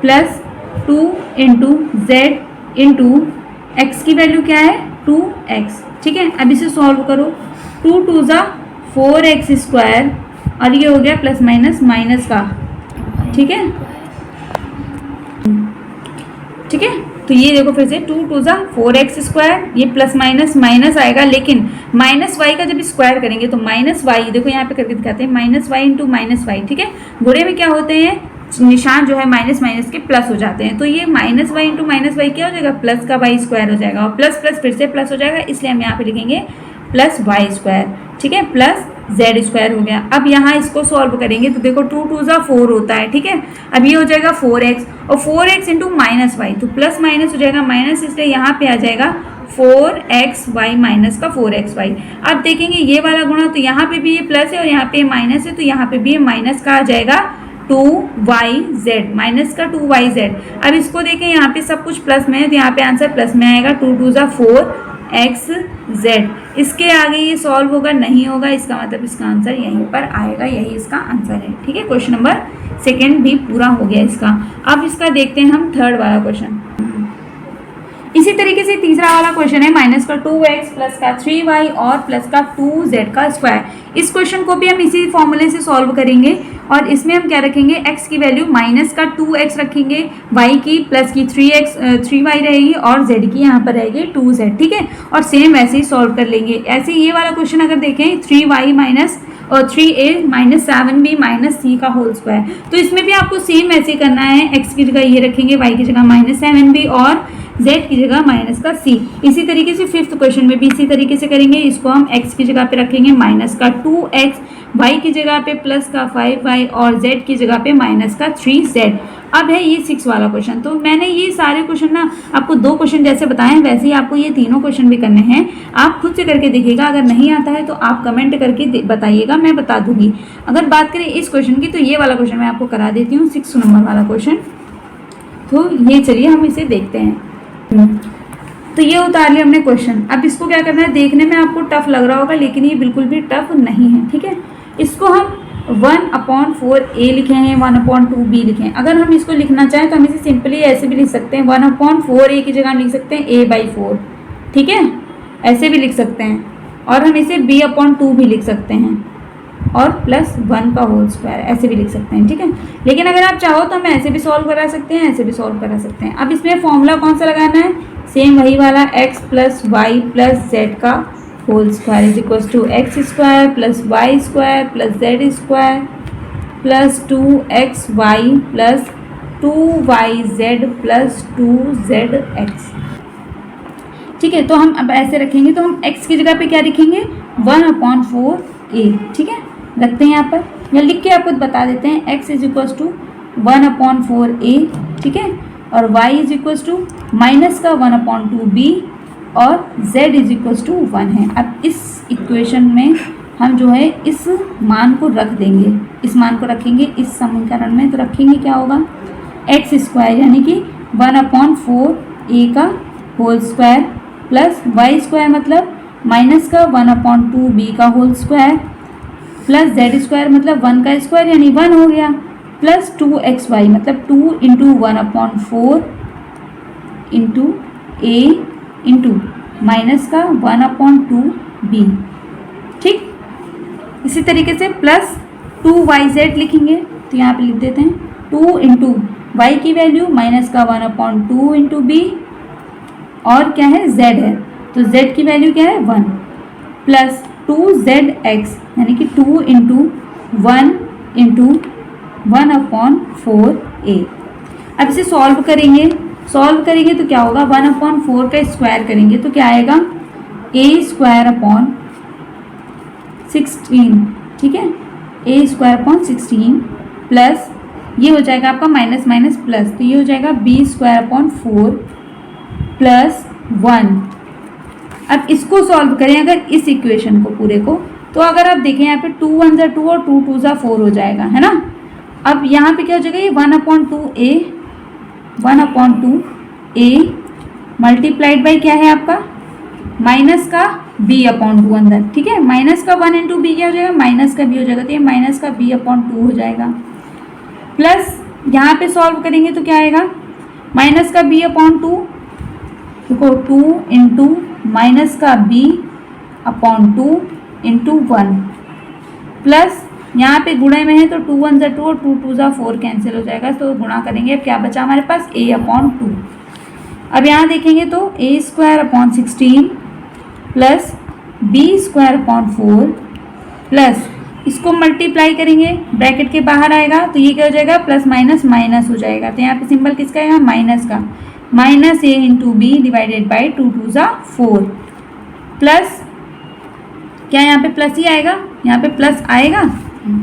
plus 2 × z into x की वैल्यू क्या है 2x, ठीक है। अब इसे सॉल्व करो, 2 × 2 = 4x स्क्वायर और ये हो गया प्लस माइनस माइनस का, ठीक है, ठीक है। तो ये देखो फिर से 2 × 2 = 4x स्क्वायर, ये प्लस माइनस माइनस आएगा, लेकिन माइनस वाई का जब स्क्वायर करेंगे तो माइनस वाई, देखो यहाँ पे करके दिखाते हैं, minus y into minus y, ठीक है, गुणे में क्या होते हैं निशान जो है माइनस माइनस के प्लस हो जाते हैं, तो ये minus y into minus y क्या हो जाएगा प्लस का वाई स्क्वायर हो जाएगा, और प्लस प्लस फिर से प्लस हो जाएगा, इसलिए हम यहाँ पे लिखेंगे प्लस वाई स्क्वायर, ठीक है, प्लस जेड स्क्वायर हो गया। अब यहाँ इसको सॉल्व करेंगे तो देखो 2 × 2 = 4 होता है, ठीक है, अब ये हो जाएगा 4x और 4x इंटू माइनस वाई, तो प्लस माइनस हो जाएगा माइनस, इसलिए यहाँ पे आ जाएगा 4xy माइनस का 4xy। अब देखेंगे ये वाला गुणा, तो यहाँ पे भी ये प्लस है और यहाँ पे माइनस है, तो यहाँ पे भी ये माइनस का आ जाएगा 2yz माइनस का 2yz। अब इसको देखें यहाँ पे सब कुछ प्लस में है तो यहाँ पे आंसर प्लस में आएगा, 2 × 2 = 4xz। इसके आगे ये सॉल्व होगा नहीं होगा, इसका मतलब इसका आंसर यहीं पर आएगा, यही इसका आंसर है। ठीक है, क्वेश्चन नंबर सेकेंड भी पूरा हो गया इसका। अब इसका देखते हैं हम थर्ड वाला क्वेश्चन। इसी तरीके से तीसरा वाला क्वेश्चन है माइनस का 2x प्लस का 3y और प्लस का 2z का स्क्वायर। इस क्वेश्चन को भी हम इसी फॉर्मूले से सॉल्व करेंगे और इसमें हम क्या रखेंगे, x की वैल्यू माइनस का 2x रखेंगे, y की प्लस की 3y रहेगी और z की यहाँ पर रहेगी 2z। ठीक है, और सेम वैसे ही सॉल्व कर लेंगे। ऐसे ये वाला क्वेश्चन अगर देखें 3y माइनस और 3a minus 7b minus c का होल स्क्वायर, तो इसमें भी आपको सेम ऐसे करना है। x की जगह ये रखेंगे, y की जगह माइनस 7b और z की जगह माइनस का c। इसी तरीके से फिफ्थ क्वेश्चन में भी इसी तरीके से करेंगे। इसको हम x की जगह पे रखेंगे माइनस का 2x, y की जगह पे प्लस का 5y और z की जगह पे माइनस का 3z। अब है ये 6 वाला क्वेश्चन। तो मैंने ये सारे क्वेश्चन ना आपको 2 क्वेश्चन जैसे बताए हैं वैसे ही आपको ये तीनों क्वेश्चन भी करने हैं। आप खुद से करके देखिएगा, अगर नहीं आता है तो आप कमेंट करके बताइएगा, मैं बता दूंगी। अगर बात करें इस क्वेश्चन की तो ये वाला क्वेश्चन मैं आपको करा देती हूँ, 6 नंबर वाला क्वेश्चन। तो ये चलिए हम इसे देखते हैं। तो ये उतार लिया हमने क्वेश्चन। अब इसको क्या करना है, देखने में आपको टफ लग रहा होगा लेकिन ये बिल्कुल भी टफ नहीं है। ठीक है, इसको हम 1/4a लिखे हैं, 1/2b लिखे हैं। अगर हम इसको लिखना चाहें तो हम इसे सिंपली ऐसे भी लिख सकते हैं, 1/4a की जगह हम लिख सकते हैं a/4। ठीक है, ऐसे भी लिख सकते हैं और हम इसे b/2 भी लिख सकते हैं और प्लस 1 का होल स्क्वायर ऐसे भी लिख सकते हैं। ठीक है, लेकिन अगर आप चाहो तो हम ऐसे भी सॉल्व करा सकते हैं, ऐसे भी सॉल्व करा सकते हैं। अब इसमें फॉर्मूला कौन सा लगाना है, सेम वही वाला, x plus y plus z का whole square is equal to x square plus y square plus z square plus 2xy plus 2yz plus 2zx। ठीक है, तो हम अब ऐसे रखेंगे, तो हम x की जगह पे क्या लिखेंगे, 1/4a। ठीक है, रखते हैं यहाँ पर या लिख के आपको बता देते हैं। x is equal to 1/4a। ठीक है, और y is equal to minus का 1/2b और z इज इक्वल टू 1 है। अब इस इक्वेशन में हम जो है इस मान को रख देंगे, इस मान को रखेंगे इस समीकरण में। तो रखेंगे क्या होगा, एक्स स्क्वायर यानी कि 1/4a का whole square plus y square मतलब माइनस का 1/2b का whole square plus z square मतलब 1 का स्क्वायर यानी 1 हो गया प्लस 2xy मतलब 2 into 1/4 into a into minus का 1/2b। ठीक, इसी तरीके से प्लस 2yz लिखेंगे, तो यहाँ पे लिख देते हैं 2 इंटू वाई की वैल्यू माइनस का 1/2 इंटू b और क्या है z है, तो z की वैल्यू क्या है 1 प्लस 2zx यानी कि 2 इंटू 1 इंटू 1/4a। अब इसे सॉल्व करेंगे तो क्या होगा, 1/4 का स्क्वायर करेंगे तो क्या आएगा, a स्क्वायर अपॉन 16। ठीक है, a स्क्वायर अपॉन 16 प्लस ये हो जाएगा आपका माइनस माइनस प्लस, तो ये हो जाएगा b स्क्वायर अपॉन 4 प्लस 1। अब इसको सॉल्व करें अगर इस इक्वेशन को पूरे को, तो अगर आप देखें यहाँ पे 2 1 ज़ा 2 और 2 2 ज़ा 4 हो जाएगा, है ना। अब यहाँ पे क्या हो जाएगा, ये 1/2a मल्टीप्लाइड बाई क्या है आपका माइनस का b/2 अंदर। ठीक है, माइनस का 1 इंटू बी क्या हो जाएगा, माइनस का b हो जाएगा, तो ये माइनस का b/2 हो जाएगा प्लस यहाँ पे सॉल्व करेंगे तो क्या आएगा, माइनस का b/2 देखो 2 इंटू माइनस का b/2 इंटू 1 प्लस यहाँ पे गुणे में है तो 2 1 ज़ा 2 और 2 2 ज़ा 4 कैंसिल हो जाएगा, तो गुणा करेंगे। अब क्या बचा हमारे पास a/2। अब यहाँ देखेंगे तो a square upon 16 plus b square upon 4 plus इसको मल्टीप्लाई करेंगे, ब्रैकेट के बाहर आएगा तो ये क्या हो जाएगा, प्लस माइनस माइनस हो जाएगा। तो यहाँ पे सिंबल किसका आएगा, माइनस का, minus a into B divided by 2 2 ज़ा 4 प्लस क्या यहाँ पे प्लस ही आएगा, यहाँ पे प्लस आएगा,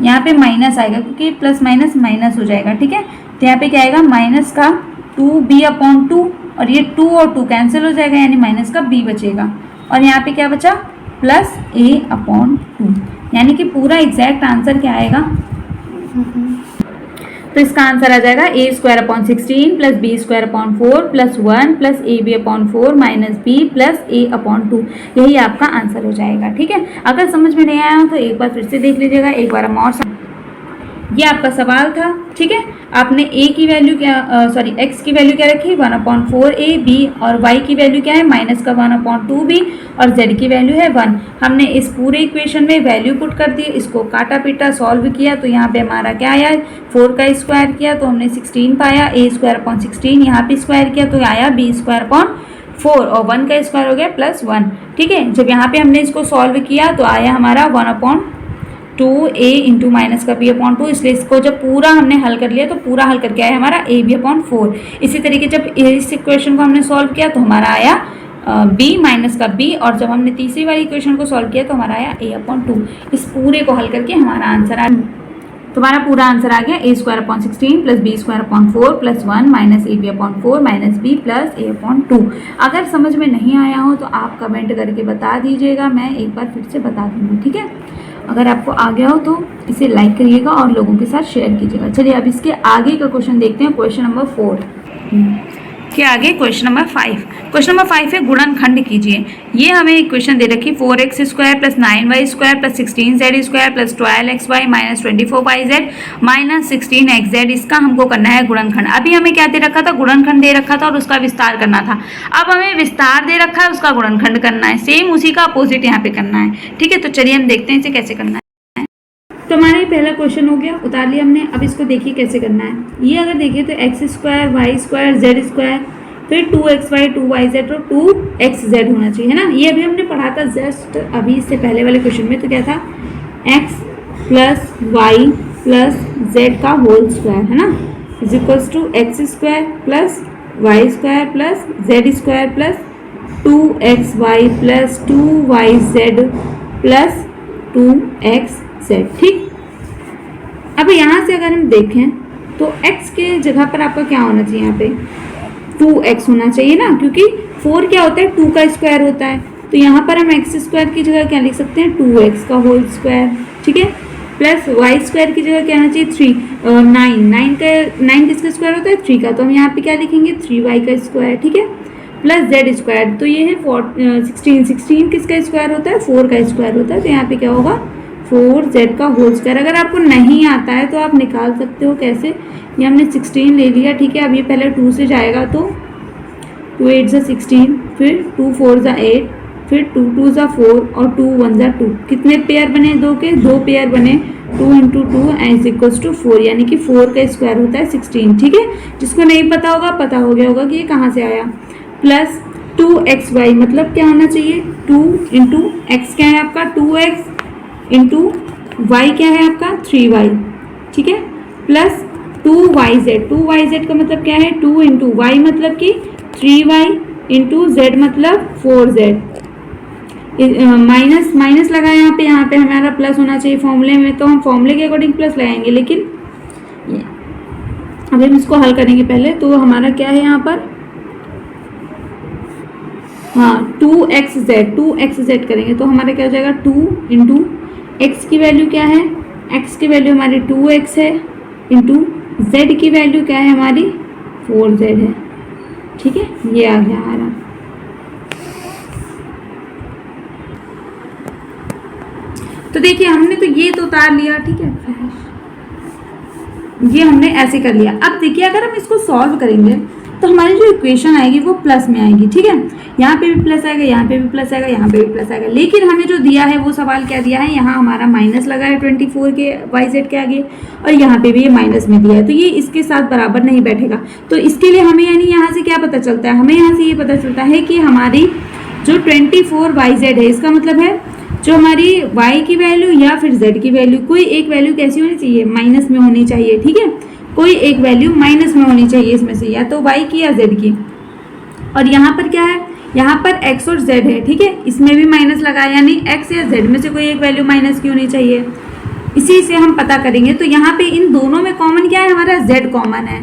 यहाँ पे माइनस आएगा क्योंकि प्लस माइनस माइनस हो जाएगा। ठीक है, तो यहाँ पे क्या आएगा, माइनस का 2b/2 और ये 2 और 2 कैंसिल हो जाएगा यानी माइनस का b बचेगा और यहाँ पे क्या बचा, प्लस a/2। यानी कि पूरा एग्जैक्ट आंसर क्या आएगा, तो इसका आंसर आ जाएगा a square upon 16 plus B square upon 4 plus 1 plus a B upon 4 minus B plus A upon 2। यही आपका आंसर हो जाएगा। ठीक है, अगर समझ में नहीं आया हो तो एक बार फिर से देख लीजिएगा, एक बार हम और ये आपका सवाल था। ठीक है, आपने a की वैल्यू क्या x की वैल्यू क्या रखी 1/4a b और y की वैल्यू क्या है माइनस का 1/2b और z की वैल्यू है 1। हमने इस पूरे इक्वेशन में वैल्यू पुट कर दी, इसको काटा पीटा सॉल्व किया तो यहाँ पे हमारा क्या आया 4 का स्क्वायर किया तो हमने 16 पाया, a स्क्वायर अपॉन 16 यहाँ पे स्क्वायर किया तो आया b स्क्वायर अपॉन 4 और 1 का स्क्वायर हो गया प्लस 1। ठीक है, जब यहाँ पे हमने इसको सॉल्व किया तो आया हमारा 1/2a इंटू माइनस का b अपॉन 2। इसलिए इसको जब पूरा हमने हल कर लिया तो पूरा हल करके आया हमारा a b अपॉन 4। इसी तरीके जब इस इक्वेशन को हमने सॉल्व किया तो हमारा आया b माइनस का b और जब हमने तीसरी वाली इक्वेशन को सॉल्व किया तो हमारा आया a अपॉन 2। इस पूरे को हल करके हमारा आंसर आ तुम्हारा पूरा आंसर आ गया a square upon 16 plus B square upon 4 plus 1 minus A B upon 4 minus B plus A upon 2। अगर समझ में नहीं आया हो तो आप कमेंट करके बता दीजिएगा, मैं एक बार फिर से बता दूँगी। ठीक है, अगर आपको आ गया हो तो इसे लाइक करिएगा और लोगों के साथ शेयर कीजिएगा। चलिए अब इसके आगे का क्वेश्चन देखते हैं, क्वेश्चन नंबर 4 के आगे क्वेश्चन नंबर 5। क्वेश्चन नंबर 5 है गुणनखंड कीजिए। ये हमें इक्वेशन दे रखी 4x square plus 9y square plus 16z square plus 12xy minus 24yz minus 16xz। इसका हमको करना है गुणनखंड। अभी हमें क्या दे रखा था, गुणनखंड दे रखा था और उसका विस्तार करना था। अब हमें विस्तार दे रखा है, उसका गुणनखंड करना है, सेम उसी का अपोजिट यहाँ पे करना है। ठीक है, तो चलिए हम देखते हैं इसे कैसे करना है। तो हमारा ये पहला क्वेश्चन हो गया, उतार लिया हमने। अब इसको देखिए कैसे करना है। ये अगर देखिए तो x square y square z square फिर 2xy 2yz और 2xz होना चाहिए, है ना। ये अभी हमने पढ़ा था जस्ट अभी इससे पहले वाले क्वेश्चन में। तो क्या था x plus y plus z का होल स्क्वायर, है ना, is equals to x square plus y square plus z square plus 2xy plus 2yz plus 2xz। ठीक, अब यहाँ से अगर हम देखें तो x के जगह पर आपका क्या होना चाहिए, यहाँ पे 2x होना चाहिए ना, क्योंकि 4 क्या होता है 2 का स्क्वायर होता है। तो यहाँ पर हम x स्क्वायर की जगह क्या लिख सकते हैं 2x का होल स्क्वायर। ठीक है, प्लस y स्क्वायर की जगह क्या होना चाहिए 9 किसका स्क्वायर होता है 3 का, तो हम यहाँ पे क्या लिखेंगे 3y का स्क्वायर। ठीक है, प्लस z स्क्वायर, तो ये है 16 किसका स्क्वायर होता है 4 का स्क्वायर होता है। तो यहाँ पे क्या होगा 4z का होल स्क्वायर। अगर आपको नहीं आता है तो आप निकाल सकते हो कैसे, ये हमने 16 ले लिया। ठीक है, अब ये पहले 2 से जाएगा तो 2 8 ज़ा 16 फिर 2 4 ज़ा 8 फिर 2 2 ज़ा 4 और 2 1 ज़ा 2। कितने पेयर बने 2 के, 2 पेयर बने 2 इंटू 2 इज इक्वल्स टू 4, यानी कि 4 का स्क्वायर होता है 16। ठीक है, जिसको नहीं पता होगा पता हो गया होगा कि ये कहाँ से आया। प्लस 2xy मतलब क्या होना चाहिए 2 इंटू एक्स क्या है आपका 2x इंटू वाई क्या है आपका 3y। ठीक है, प्लस 2yz का मतलब क्या है 2 इंटू वाई मतलब कि 3y इंटू जेड मतलब 4z। माइनस माइनस लगाए यहाँ पे हमारा प्लस होना चाहिए फॉर्मूले में, तो हम फॉर्मूले के अकॉर्डिंग प्लस लगाएंगे। लेकिन अभी हम इसको हल करेंगे पहले। तो हमारा क्या है यहाँ पर, हाँ 2xz करेंगे तो हमारा क्या हो जाएगा 2 इंटू x की वैल्यू क्या है, x की वैल्यू हमारी 2x है इंटू z की वैल्यू क्या है हमारी 4z है। ठीक है, ये आ गया हमारा। तो देखिए हमने तो ये तो उतार लिया। ठीक है, ये हमने ऐसे कर लिया। अब देखिए अगर हम इसको सॉल्व करेंगे तो हमारी जो इक्वेशन आएगी वो प्लस में आएगी। ठीक है, यहाँ पे भी प्लस आएगा, यहाँ पे भी प्लस आएगा, यहाँ पे भी प्लस आएगा। लेकिन हमें जो दिया है वो सवाल क्या दिया है, यहाँ हमारा माइनस लगा है 24 के yz के आगे और यहाँ पे भी ये माइनस में दिया है, तो ये इसके साथ बराबर नहीं बैठेगा। तो इसके लिए हमें यानी यहाँ से क्या पता चलता है, हमें यहाँ से ये पता चलता है कि हमारी जो 24yz है इसका मतलब है जो हमारी y की वैल्यू या फिर z की वैल्यू, कोई एक वैल्यू कैसी होनी चाहिए माइनस में होनी चाहिए। ठीक है, कोई एक वैल्यू माइनस में होनी चाहिए इसमें से, या तो y की या z की। और यहाँ पर क्या है, यहाँ पर x और z है। ठीक है, इसमें भी माइनस लगा, यानी x या z में से कोई एक वैल्यू माइनस की होनी चाहिए। इसी से हम पता करेंगे। तो यहाँ पे इन दोनों में कॉमन क्या है, हमारा z कॉमन है।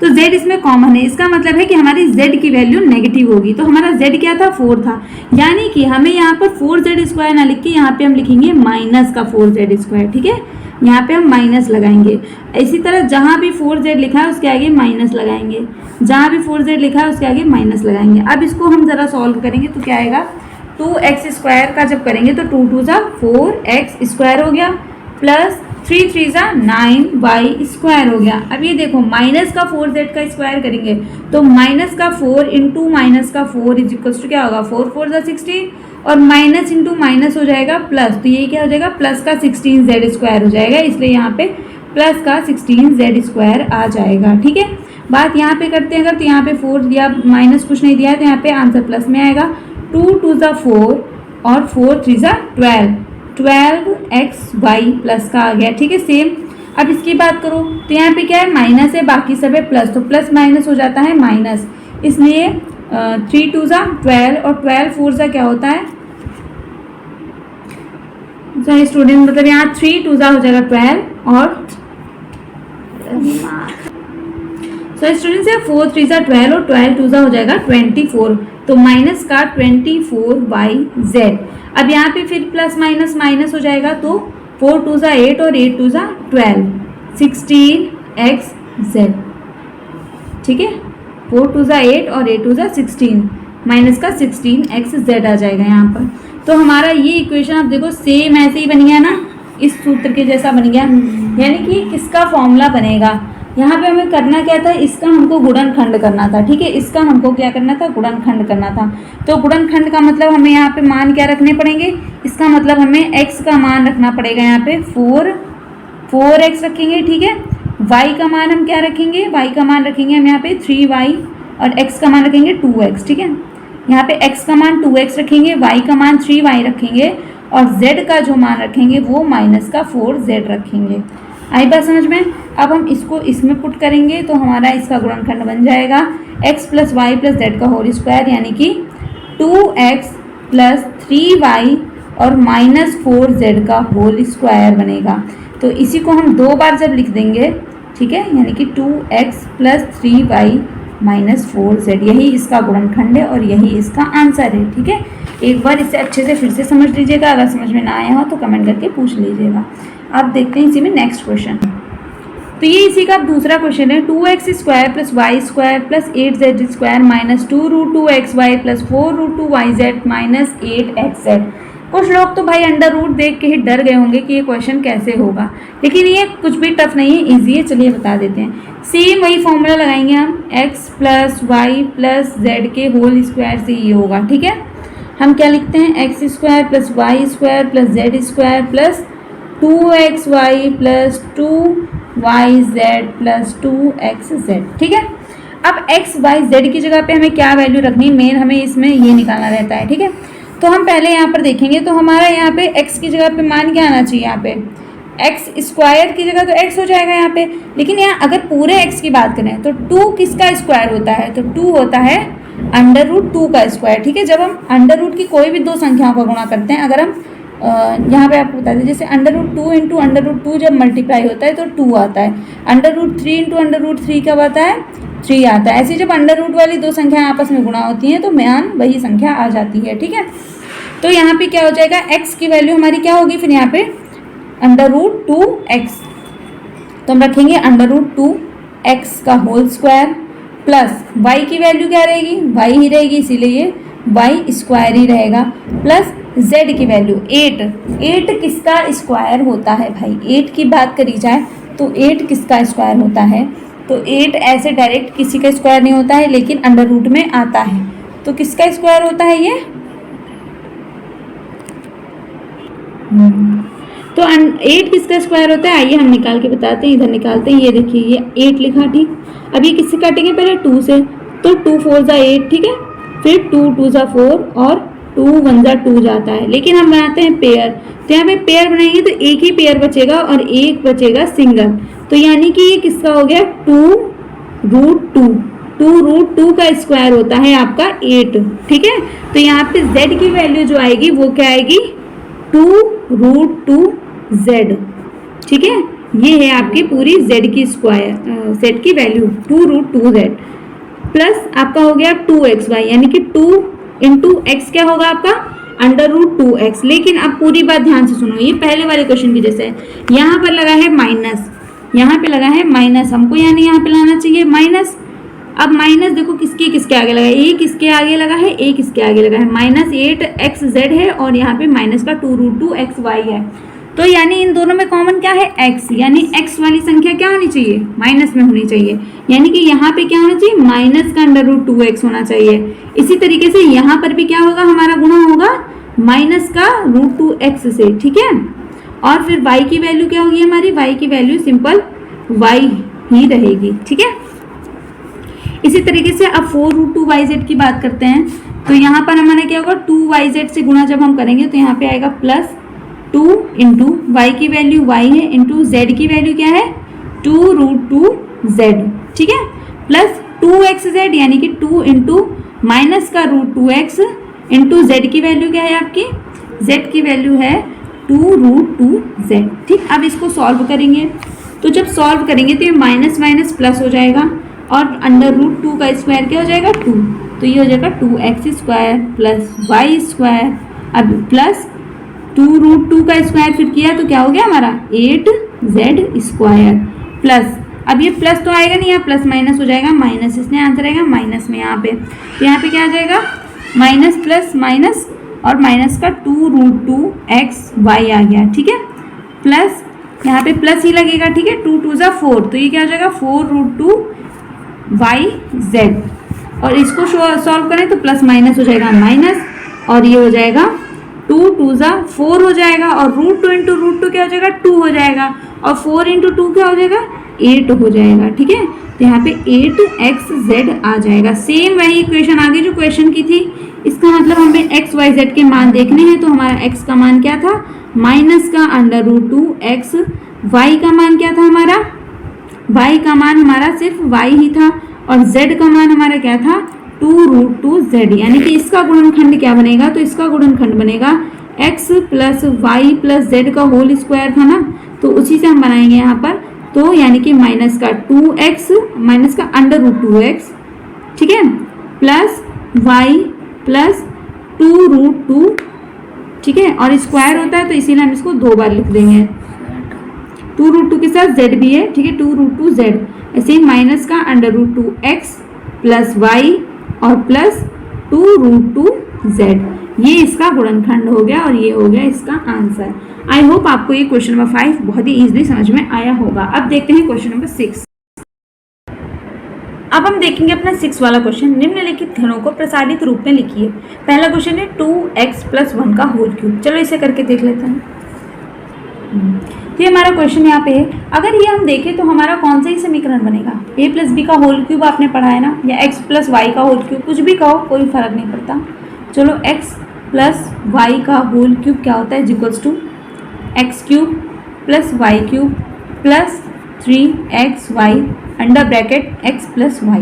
तो z इसमें कॉमन है, इसका मतलब है कि हमारी z की वैल्यू नेगेटिव होगी। तो हमारा z क्या था, 4 था, यानी कि हमें यहाँ पर 4z² ना लिख के यहाँ पे हम लिखेंगे माइनस का 4z²। ठीक है, यहाँ पे हम माइनस लगाएंगे। इसी तरह जहाँ भी 4z लिखा है उसके आगे माइनस लगाएंगे, जहाँ भी 4z लिखा है उसके आगे माइनस लगाएंगे। अब इसको हम ज़रा सॉल्व करेंगे तो क्या आएगा, 2x² का जब करेंगे तो 2 2 ज़ा 4x² हो गया, प्लस 3 3 ज़ा 9y² हो गया। अब ये देखो माइनस का 4z² करेंगे तो माइनस का 4 इंटू माइनस का 4 इज इक्वल्स टू क्या होगा, 4 4 ज़ा 16 और माइनस इंटू माइनस हो जाएगा प्लस, तो ये क्या हो जाएगा, प्लस का 16z² हो जाएगा, इसलिए यहाँ पे प्लस का 16z² आ जाएगा। ठीक है, बात यहाँ पे करते हैं अगर, तो यहाँ पे 4 दिया, माइनस कुछ नहीं दिया है, तो यहाँ पे आंसर प्लस में आएगा। 2 2 ज़ा 4 और 4 3 ज़ा 12x y प्लस का आ गया। ठीक है, सेम। अब इसकी बात करो तो यहाँ पे क्या है, माइनस है, बाकी सब है प्लस, तो प्लस माइनस हो जाता है माइनस, इसलिए 3 2 ज़ा 12 और 12 4 ज़ा क्या होता है, स्टूडेंट मतलब यहाँ 3 2 ज़ा हो जाएगा 12 और स्टूडेंट्स यहाँ 4 3 ज़ा 12 और 12 2 ज़ा हो जाएगा 24, तो माइनस का 24yz। अब यहाँ पे फिर प्लस माइनस माइनस हो जाएगा, तो 4 2 ज़ा 8 और 8 2 ज़ा 12, 16xz। ठीक है, 4 2 ज़ा 8 और 8 2 ज़ा 16, माइनस का 16xz आ जाएगा यहाँ पर। तो हमारा ये इक्वेशन आप देखो सेम ऐसे ही बन गया ना, इस सूत्र के जैसा बन गया, यानी कि किसका फॉर्मूला बनेगा। यहाँ पे हमें करना क्या था, इसका हमको गुणनखंड करना था। ठीक है, इसका हमको क्या करना था, गुणनखंड करना था। तो गुणनखंड का मतलब हमें यहाँ पे मान क्या रखने पड़ेंगे, इसका मतलब हमें x का मान रखना पड़ेगा, यहाँ पे 4x रखेंगे। ठीक है, y का मान हम क्या रखेंगे, y का मान रखेंगे हम यहाँ पे 3y और x का मान रखेंगे 2x। ठीक है, यहाँ पे x का मान 2x रखेंगे, y का मान 3y रखेंगे और z का जो मान रखेंगे वो माइनस का 4z रखेंगे। आई बात समझ में। अब हम इसको इसमें पुट करेंगे तो हमारा इसका गुणनखंड बन जाएगा x plus y plus z का होल स्क्वायर, यानी कि 2x प्लस 3y और माइनस 4z का होल स्क्वायर बनेगा। तो इसी को हम 2 बार जब लिख देंगे, ठीक है, यानी कि 2x plus 3y minus 4z, यही इसका गुणनखंड है और यही इसका आंसर है। ठीक है, एक बार इसे अच्छे से फिर से समझ लीजिएगा, अगर समझ में ना आया हो तो कमेंट करके पूछ लीजिएगा। आप देखते हैं इसी में नेक्स्ट क्वेश्चन। तो ये इसी का दूसरा क्वेश्चन है, 2x² plus y² plus 8z² minus 2√2xy plus 4√2yz minus 8xz। कुछ लोग तो भाई अंडर रूट देख के ही डर गए होंगे कि ये क्वेश्चन कैसे होगा, लेकिन ये कुछ भी टफ नहीं है, ईजी है। चलिए बता देते हैं। सेम वही फॉर्मूला लगाएंगे हम, x plus y plus z के होल स्क्वायर से ये होगा। ठीक है, हम क्या लिखते हैं, x² plus y² plus z² plus 2xy plus 2yz plus 2xz। ठीक है, अब x y z की जगह पे हमें क्या वैल्यू रखनी है, मेन हमें इसमें ये निकालना रहता है। ठीक है, तो हम पहले यहाँ पर देखेंगे, तो हमारा यहाँ पे x की जगह पे मान क्या आना चाहिए, यहाँ पे x² की जगह तो x हो जाएगा यहाँ पे, लेकिन यहाँ अगर पूरे x की बात करें तो 2 किसका स्क्वायर होता है, तो 2 होता है √2 का स्क्वायर। ठीक है, जब हम अंडर रूट की कोई भी 2 संख्याओं का गुणा करते हैं, अगर हम यहाँ पे आपको बता दें, जैसे √2 इंटू √2 जब मल्टीप्लाई होता है तो 2 आता है, √3 इंटू √3 कब आता है, 3 आता है। ऐसे जब अंडर रूट वाली 2 संख्याएं आपस में गुणा होती हैं तो मान वही संख्या आ जाती है। ठीक है, तो यहाँ पे क्या हो जाएगा, x की वैल्यू हमारी क्या होगी, फिर यहाँ पे √2x, तो हम रखेंगे √2x का होल स्क्वायर प्लस y की वैल्यू क्या रहेगी, y ही रहेगी, इसीलिए y स्क्वायर ही रहेगा, प्लस z की वैल्यू 8 किसका स्क्वायर होता है भाई, 8 की बात करी जाए तो 8 किसका स्क्वायर होता है, तो 8 ऐसे डायरेक्ट किसी का स्क्वायर नहीं होता है, लेकिन अंडर रूट में आता है। तो किसका स्क्वायर होता है ये, तो 8 किसका स्क्वायर होता है, आइए हम निकाल के बताते हैं। इधर निकालते हैं, ये देखिए ये 8 लिखा। ठीक, अब ये किससे काटेंगे, पहले 2 से, तो 2 4 ज़ा 8। ठीक है, फिर 2 2 ज़ा 4 और 2 1 ज़ा 2 जाता है, लेकिन हम बनाते हैं पेयर, तो यहाँ पे पेयर बनाएंगे तो एक ही पेयर बचेगा और एक बचेगा सिंगल, तो यानी कि ये किसका हो गया 2√2। 2√2 का स्क्वायर होता है आपका 8। ठीक है, तो यहाँ पे z की वैल्यू जो आएगी वो क्या आएगी, 2√2z। ठीक है, ये है आपकी पूरी z की स्क्वायर, z की वैल्यू 2√2z प्लस आपका हो गया 2xy, यानी कि 2 इंटू एक्स क्या होगा आपका √2x। लेकिन अब पूरी बात ध्यान से सुनो, ये पहले वाले क्वेश्चन की जैसे है, यहाँ पर लगा है माइनस, यहाँ पे लगा है माइनस, हमको यानी यहाँ पे लाना चाहिए माइनस। अब माइनस देखो किसके आगे लगा है, ए किसके आगे लगा है, ए किसके आगे लगा है, -8xz है और यहाँ पे माइनस का 2√2xy है। तो यानी इन दोनों में कॉमन क्या है x, यानी x वाली संख्या क्या होनी चाहिए माइनस में होनी चाहिए, यानी कि यहाँ पे क्या होना चाहिए माइनस का √2x होना चाहिए। इसी तरीके से यहाँ पर भी क्या होगा, हमारा गुणा होगा माइनस का √2x से, ठीक है। और फिर y की वैल्यू क्या होगी हमारी, y की वैल्यू सिंपल y ही रहेगी, ठीक है। इसी तरीके से अब 4√2yz की बात करते हैं, तो यहाँ पर हमारा क्या होगा 2yz से गुणा जब हम करेंगे तो यहाँ पे आएगा प्लस 2 इंटू वाई की वैल्यू y है इंटू z की वैल्यू क्या है 2√2z, ठीक है, प्लस 2xz यानी कि 2 इंटू माइनस का √2x इंटू z की वैल्यू क्या है आपकी, z की वैल्यू है 2√2z, ठीक। अब इसको सॉल्व करेंगे, तो जब सॉल्व करेंगे तो ये माइनस माइनस प्लस हो जाएगा और √2 का स्क्वायर क्या हो जाएगा 2, तो ये हो जाएगा 2x² प्लस y², अब प्लस 2√2 का स्क्वायर फिर किया तो क्या हो गया हमारा 8z² प्लस, अब ये प्लस तो आएगा नहीं, यहाँ प्लस माइनस हो जाएगा माइनस, इसलिए आंसर आएगा माइनस में यहाँ पे। तो यहाँ पे क्या आ जाएगा माइनस प्लस माइनस और माइनस का 2√2xy आ गया, ठीक है, प्लस यहाँ पे प्लस ही लगेगा, ठीक है, 2 2 ज़ा 4, तो ये क्या हो जाएगा 4√2yz और इसको सॉल्व करें तो प्लस माइनस हो जाएगा माइनस और ये हो जाएगा 2 2 ज़ा 4 हो जाएगा और √2 इंटू √2 क्या हो जाएगा 2 हो जाएगा और 4 इंटू 2 क्या हो जाएगा 8 हो जाएगा, ठीक है। तो यहाँ पे 8xz आ जाएगा। सेम वही इक्वेशन आगे जो क्वेश्चन की थी, इसका मतलब हमें x y z के मान देखने हैं, तो हमारा x का मान क्या था माइनस का √2x, y का मान क्या था हमारा, y का मान हमारा सिर्फ y ही था और z का मान हमारा क्या था 2√2z, यानी कि इसका गुणनखंड क्या बनेगा, तो इसका गुणनखंड बनेगा x plus y plus z का होल स्क्वायर था ना, तो उसी से हम बनाएंगे यहाँ पर, तो यानी कि माइनस का 2x माइनस का √2x, ठीक है, प्लस y प्लस 2√2, ठीक है, और स्क्वायर होता है तो इसीलिए हम इसको 2 बार लिख देंगे, 2√2 के साथ z भी है, ठीक है, 2√2z, ऐसे ही माइनस का √2x प्लस y और प्लस 2√2z, ये इसका गुणनखंड हो गया और ये हो गया इसका आंसर। आई होप आपको ये क्वेश्चन नंबर 5 बहुत ही इजीली समझ में आया होगा। अब देखते हैं क्वेश्चन नंबर 6। अब हम देखेंगे अपना 6 वाला क्वेश्चन, निम्नलिखित घनों को प्रसारित रूप में लिखिए। पहला क्वेश्चन है 2x + 1 का होल क्यूब। चलो इसे करके देख लेते हैं। तो ये हमारा क्वेश्चन यहाँ पे है, अगर ये हम देखें तो हमारा कौन सा ही समीकरण बनेगा, a + b का होल क्यूब आपने पढ़ा है ना, या x + y का होल क्यूब, कुछ भी कहो कोई फर्क नहीं पड़ता। चलो x + y का होल क्यूब क्या होता है equals to x³ + y³ + 3xy under bracket x + y,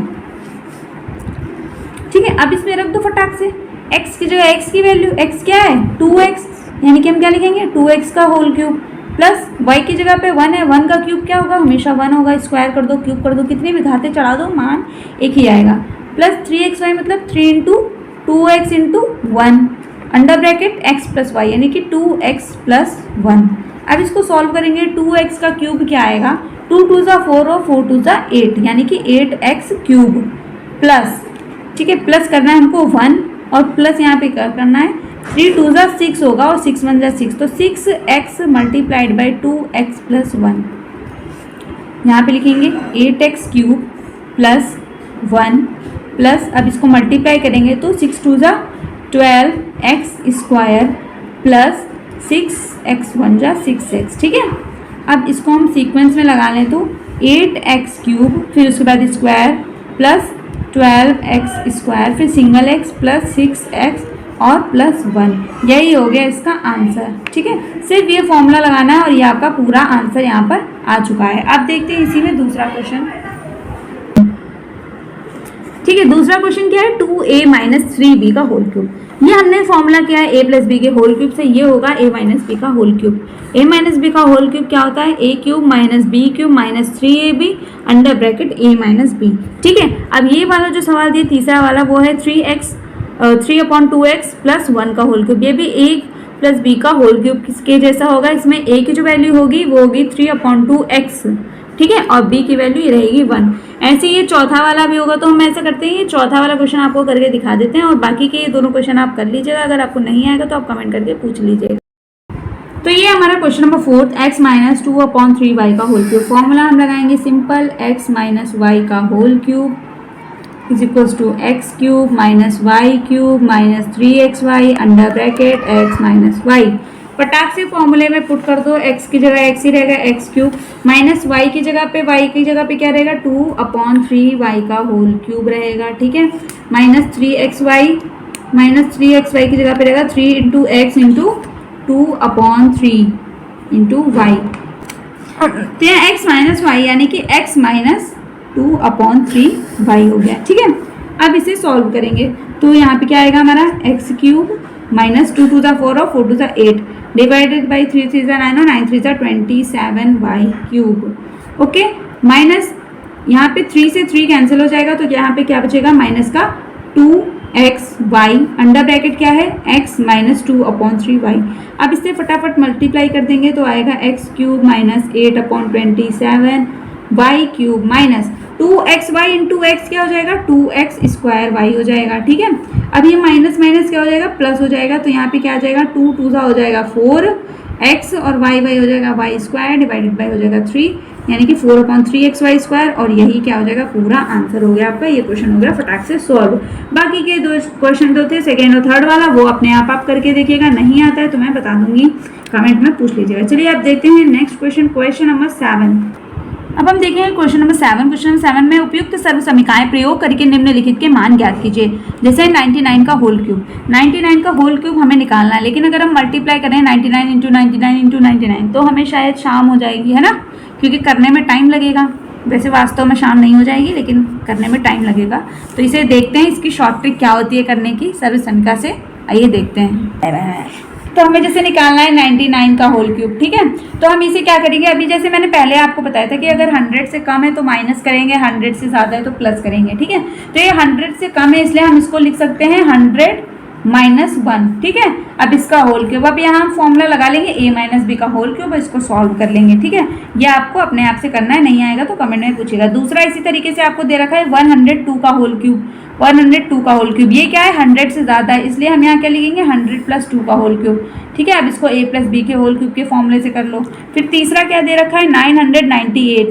ठीक है। अब इसमें रख दो फटाक से, x की जगह x की वैल्यू, x क्या है 2x, यानी कि हम क्या लिखेंगे 2x का होल क्यूब प्लस y की जगह पे 1 है, 1 का क्यूब क्या होगा हमेशा 1 होगा, स्क्वायर कर दो क्यूब कर दो, कितनी भी घातें चढ़ा दो मान एक ही आएगा, प्लस 3xy मतलब 3 into 2x into 1 under bracket x + y, यानी कि 2x + 1। अब इसको सॉल्व करेंगे, 2x का क्यूब क्या आएगा 2 2 ज़ा 4 और 4 2 ज़ा 8, यानी कि 8x³ प्लस, ठीक है, प्लस करना है हमको 1 और प्लस यहाँ पे करना है 3 2 ज़ा 6 होगा और 6 1 ज़ा 6, तो 6x × 2x + 1, यहाँ पे लिखेंगे 8x³ प्लस 1 प्लस, अब इसको मल्टीप्लाई करेंगे तो 6 2 ज़ा 12x² प्लस 6x 1 ज़ा 6x, ठीक है। अब इसको हम सीक्वेंस में लगा लें तो 8x³ फिर उसके बाद स्क्वायर प्लस 12x², फिर सिंगल x प्लस 6x और प्लस 1, यही हो गया इसका आंसर, ठीक है। सिर्फ ये फॉर्मूला लगाना है और ये आपका पूरा आंसर यहाँ पर आ चुका है। अब देखते हैं इसी में दूसरा क्वेश्चन, ठीक है। दूसरा क्वेश्चन क्या है 2a - 3b का होल क्यूब। ये हमने फॉर्मूला किया है a प्लस बी के होल क्यूब से, ये होगा a माइनस बी का whole cube. a minus B का होल क्यूब क्या होता है, a cube minus B cube minus 3ab under bracket a minus B. ठीक है, अब ये वाला जो सवाल दिया तीसरा वाला वो है 3/2x प्लस 1 का होल क्यूब। ये भी a प्लस बी का होल क्यूब किसके जैसा होगा, इसमें a की जो वैल्यू होगी वो होगी 3/2x, ठीक है, और b की वैल्यू ये रहेगी 1। ऐसे ये चौथा वाला भी होगा, तो हम ऐसा करते हैं ये चौथा वाला क्वेश्चन आपको करके दिखा देते हैं और बाकी के ये दोनों क्वेश्चन आप कर लीजिएगा। अगर आपको नहीं आएगा तो आप कमेंट करके पूछ लीजिएगा। तो ये हमारा question number 4, x minus 2/3y का होल क्यूब। फॉर्मूला हम लगाएंगे सिंपल, x माइनस वाई का whole cube is equals to x cube minus y cube minus 3xy under bracket x minus y. फटाक से फॉर्मूले में पुट कर दो, x की जगह x ही रहेगा एक्स क्यूब, माइनस y की जगह पे y की जगह पे क्या रहेगा 2/3y का होल क्यूब रहेगा। ठीक है, माइनस 3xy की जगह पे रहेगा 3 into x into 2/3 into y. तो यहाँ x माइनस वाई यानी कि x माइनस 2/3y हो गया। ठीक है, अब इसे सॉल्व करेंगे तो यहाँ पे क्या आएगा हमारा x cube minus 2 to the 4 और 4 to the 8 डिवाइडेड बाई 3 3 9 और 9 3 27y क्यूब। ओके, माइनस यहाँ पे 3 से 3 कैंसिल हो जाएगा तो यहाँ पे क्या बचेगा माइनस का 2xy अंडर ब्रैकेट क्या है x माइनस 2/3y। अब इससे फटाफट मल्टीप्लाई कर देंगे तो आएगा x cube minus 8/27y cube minus 2xy into x क्या हो जाएगा 2x स्क्वायर वाई हो जाएगा। ठीक है, अब ये माइनस माइनस क्या हो जाएगा प्लस हो जाएगा, तो यहाँ पे क्या आ जाएगा 2 2 हो जाएगा 4x और y हो जाएगा y स्क्वायर डिवाइडेड बाई हो जाएगा 3 यानी कि 4/3xy स्क्वायर, और यही क्या हो जाएगा पूरा आंसर हो गया आपका। ये क्वेश्चन हो गया फटाक से सॉल्व। बाकी के दो क्वेश्चन जो थे सेकेंड और थर्ड वाला वो अपने आप करके देखिएगा, नहीं आता है तो मैं बता दूंगी, कमेंट में पूछ लीजिएगा। चलिए आप देखते हैं नेक्स्ट क्वेश्चन, क्वेश्चन नंबर 7। अब हम देखेंगे क्वेश्चन नंबर 7। क्वेश्चन नंबर 7 में उपयुक्त सर्व समीकरण प्रयोग करके निम्नलिखित के मान ज्ञात कीजिए। जैसे 99 का होल क्यूब, 99 का होल क्यूब हमें निकालना है, लेकिन अगर हम मल्टीप्लाई करें 99 इंटू 99 तो हमें शायद शाम हो जाएगी, है ना, क्योंकि करने में टाइम लगेगा। वैसे वास्तव में शाम नहीं हो जाएगी लेकिन करने में टाइम लगेगा। तो इसे देखते हैं इसकी शॉर्ट ट्रिक क्या होती है करने की सर्व समीकरण से, आइए देखते हैं। तो हमें जैसे निकालना है 99 का होल क्यूब। ठीक है, तो हम इसे क्या करेंगे, अभी जैसे मैंने पहले आपको बताया था कि अगर 100 से कम है तो माइनस करेंगे, 100 से ज़्यादा है तो प्लस करेंगे। ठीक है, तो ये 100 से कम है इसलिए हम इसको लिख सकते हैं 100 माइनस 1। ठीक है, अब इसका होल क्यूब, अब यहाँ हम फॉर्मूला लगा लेंगे a माइनस बी का होल क्यूब, इसको सॉल्व कर लेंगे। ठीक है, ये आपको अपने आप से करना है, नहीं आएगा तो कमेंट में पूछेगा। दूसरा इसी तरीके से आपको दे रखा है 102 का होल क्यूब, 102 का होल क्यूब, ये क्या है 100 से ज़्यादा है इसलिए हम यहाँ क्या लिखेंगे 100 प्लस 2 का होल क्यूब। ठीक है, अब इसको a प्लस बी के होल क्यूब के फॉर्मूले से कर लो। फिर तीसरा क्या दे रखा है 998, ये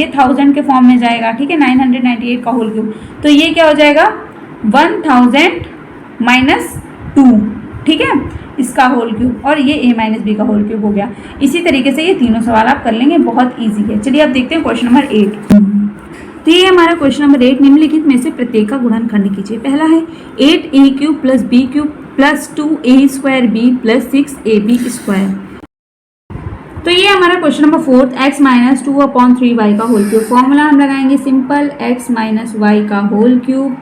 1000 के फॉर्म में जाएगा। ठीक है, 998 का होल क्यूब, तो ये क्या हो जाएगा 1000 माइनस 2। ठीक है, इसका होल क्यूब, और ये a माइनस बी का होल क्यूब हो गया। इसी तरीके से ये तीनों सवाल आप कर लेंगे, बहुत ईजी है। चलिए अब देखते हैं क्वेश्चन नंबर 8। तो ये हमारा क्वेश्चन नंबर 8, निम्नलिखित में से प्रत्येक का गुणनखंड कीजिए। पहला है 8a cube plus b cube plus 2a square b plus 6ab square. तो ये हमारा question number 4, x minus 2/3y का होल क्यूब। फॉर्मूला हम लगाएंगे सिंपल, x माइनस वाई का whole cube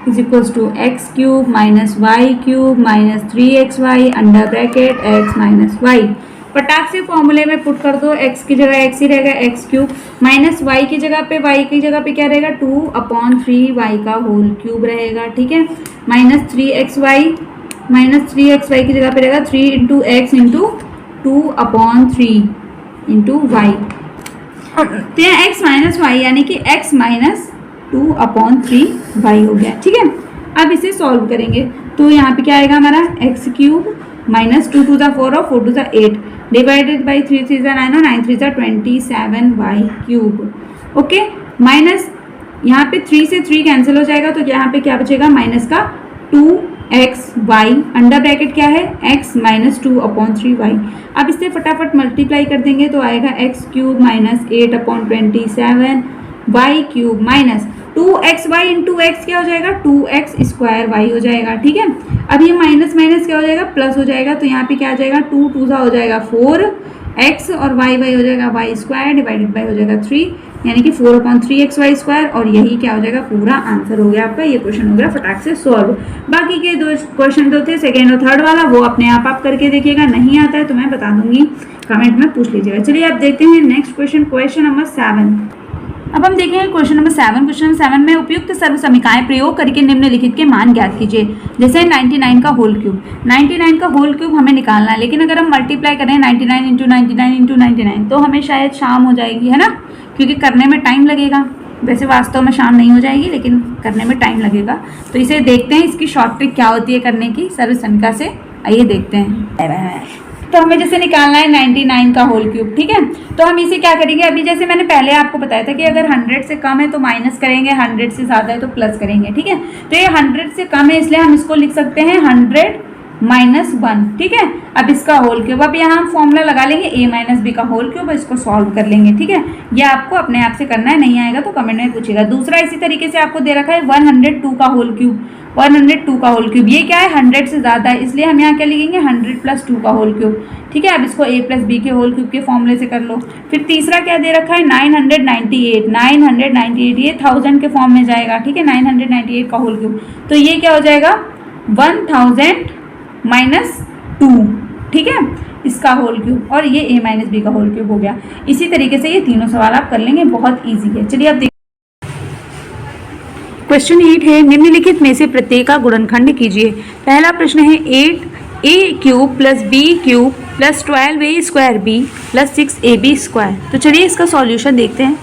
is equals to x cube minus y cube minus 3xy under bracket x minus y. फटाक से फॉर्मूले में पुट कर दो, x की जगह x ही रहेगा एक्स क्यूब, माइनस y की जगह पे क्या रहेगा 2/3y का होल क्यूब रहेगा। ठीक है, माइनस 3xy की जगह पे रहेगा 3 into x into 2/3 into y. तो यहाँ x माइनस वाई यानी कि x माइनस 2/3y हो गया। ठीक है, अब इसे सॉल्व करेंगे तो यहाँ पे क्या आएगा हमारा x cube minus 2 to the 4 और 4 to the 8 डिवाइडेड बाई 3 3 9 और 9 3 27y क्यूब। ओके, माइनस यहाँ पे 3 से 3 कैंसिल हो जाएगा तो यहाँ पे क्या बचेगा माइनस का 2xy अंडर ब्रैकेट क्या है x माइनस 2/3y। अब इससे फटाफट मल्टीप्लाई कर देंगे तो आएगा x cube minus 8/27y cube minus 2xy into x क्या हो जाएगा 2x स्क्वायर वाई हो जाएगा। ठीक है, अब ये माइनस माइनस क्या हो जाएगा प्लस हो जाएगा, तो यहाँ पे क्या आ जाएगा 2 2 हो जाएगा 4x और y हो जाएगा y स्क्वायर डिवाइडेड बाई हो जाएगा 3 यानी कि 4/3xy², और यही क्या हो जाएगा, पूरा आंसर हो गया आपका। ये क्वेश्चन हो गया फटाक से सॉल्व। बाकी के 2 क्वेश्चन तो थे सेकेंड और थर्ड वाला, वो अपने आप करके देखिएगा, नहीं आता है तो मैं बता दूंगी, कमेंट में पूछ लीजिएगा। चलिए आप देखते हैं नेक्स्ट क्वेश्चन, क्वेश्चन नंबर 7। अब हम देखेंगे क्वेश्चन नंबर 7। क्वेश्चन नंबर 7 में उपयुक्त सर्व समीकरण प्रयोग करके निम्नलिखित के मान ज्ञात कीजिए। जैसे 99 का होल क्यूब, 99 का होल क्यूब हमें निकालना है, लेकिन अगर हम मल्टीप्लाई करें 99 × 99 × 99 तो हमें शायद शाम हो जाएगी, है ना, क्योंकि करने में टाइम लगेगा। वैसे वास्तव में शाम नहीं हो जाएगी, लेकिन करने में टाइम लगेगा। तो इसे देखते हैं इसकी शॉर्ट ट्रिक क्या होती है करने की सर्व समीकरण से, आइए देखते हैं। तो हमें जैसे निकालना है 99 का होल क्यूब, ठीक है। तो हम इसे क्या करेंगे, अभी जैसे मैंने पहले आपको बताया था कि अगर 100 से कम है तो माइनस करेंगे, 100 से ज़्यादा है तो प्लस करेंगे, ठीक है। तो ये 100 से कम है, इसलिए हम इसको लिख सकते हैं 100 - 1, ठीक है। अब इसका होल क्यूब, अब यहाँ हम फॉर्मूला लगा लेंगे a - b का होल क्यूब, इसको सॉल्व कर लेंगे, ठीक है। ये आपको अपने आप से करना है, नहीं आएगा तो कमेंट में पूछेगा। दूसरा इसी तरीके से आपको दे रखा है 102 का होल क्यूब, 102 का होल क्यूब, ये क्या है 100 से ज़्यादा है, इसलिए हम यहाँ क्या लिखेंगे 100 + 2 का होल क्यूब, ठीक है। अब इसको a + b के होल क्यूब के फॉर्मूले से कर लो। फिर तीसरा क्या दे रखा है 998, 998 ये 1000 के फॉर्म में जाएगा, ठीक है। 998 का होल क्यूब, तो ये क्या हो जाएगा 1000 - 2, ठीक है, इसका होल क्यूब, और ये a - b का होल क्यूब हो गया। इसी तरीके से ये तीनों सवाल आप कर लेंगे, बहुत ईजी है। चलिए अब क्वेश्चन 8 है, निम्नलिखित में से प्रत्येक का गुणनखंड कीजिए। पहला प्रश्न है 8a³ + b³ + 12a² + 6ab²। तो चलिए इसका सॉल्यूशन देखते हैं।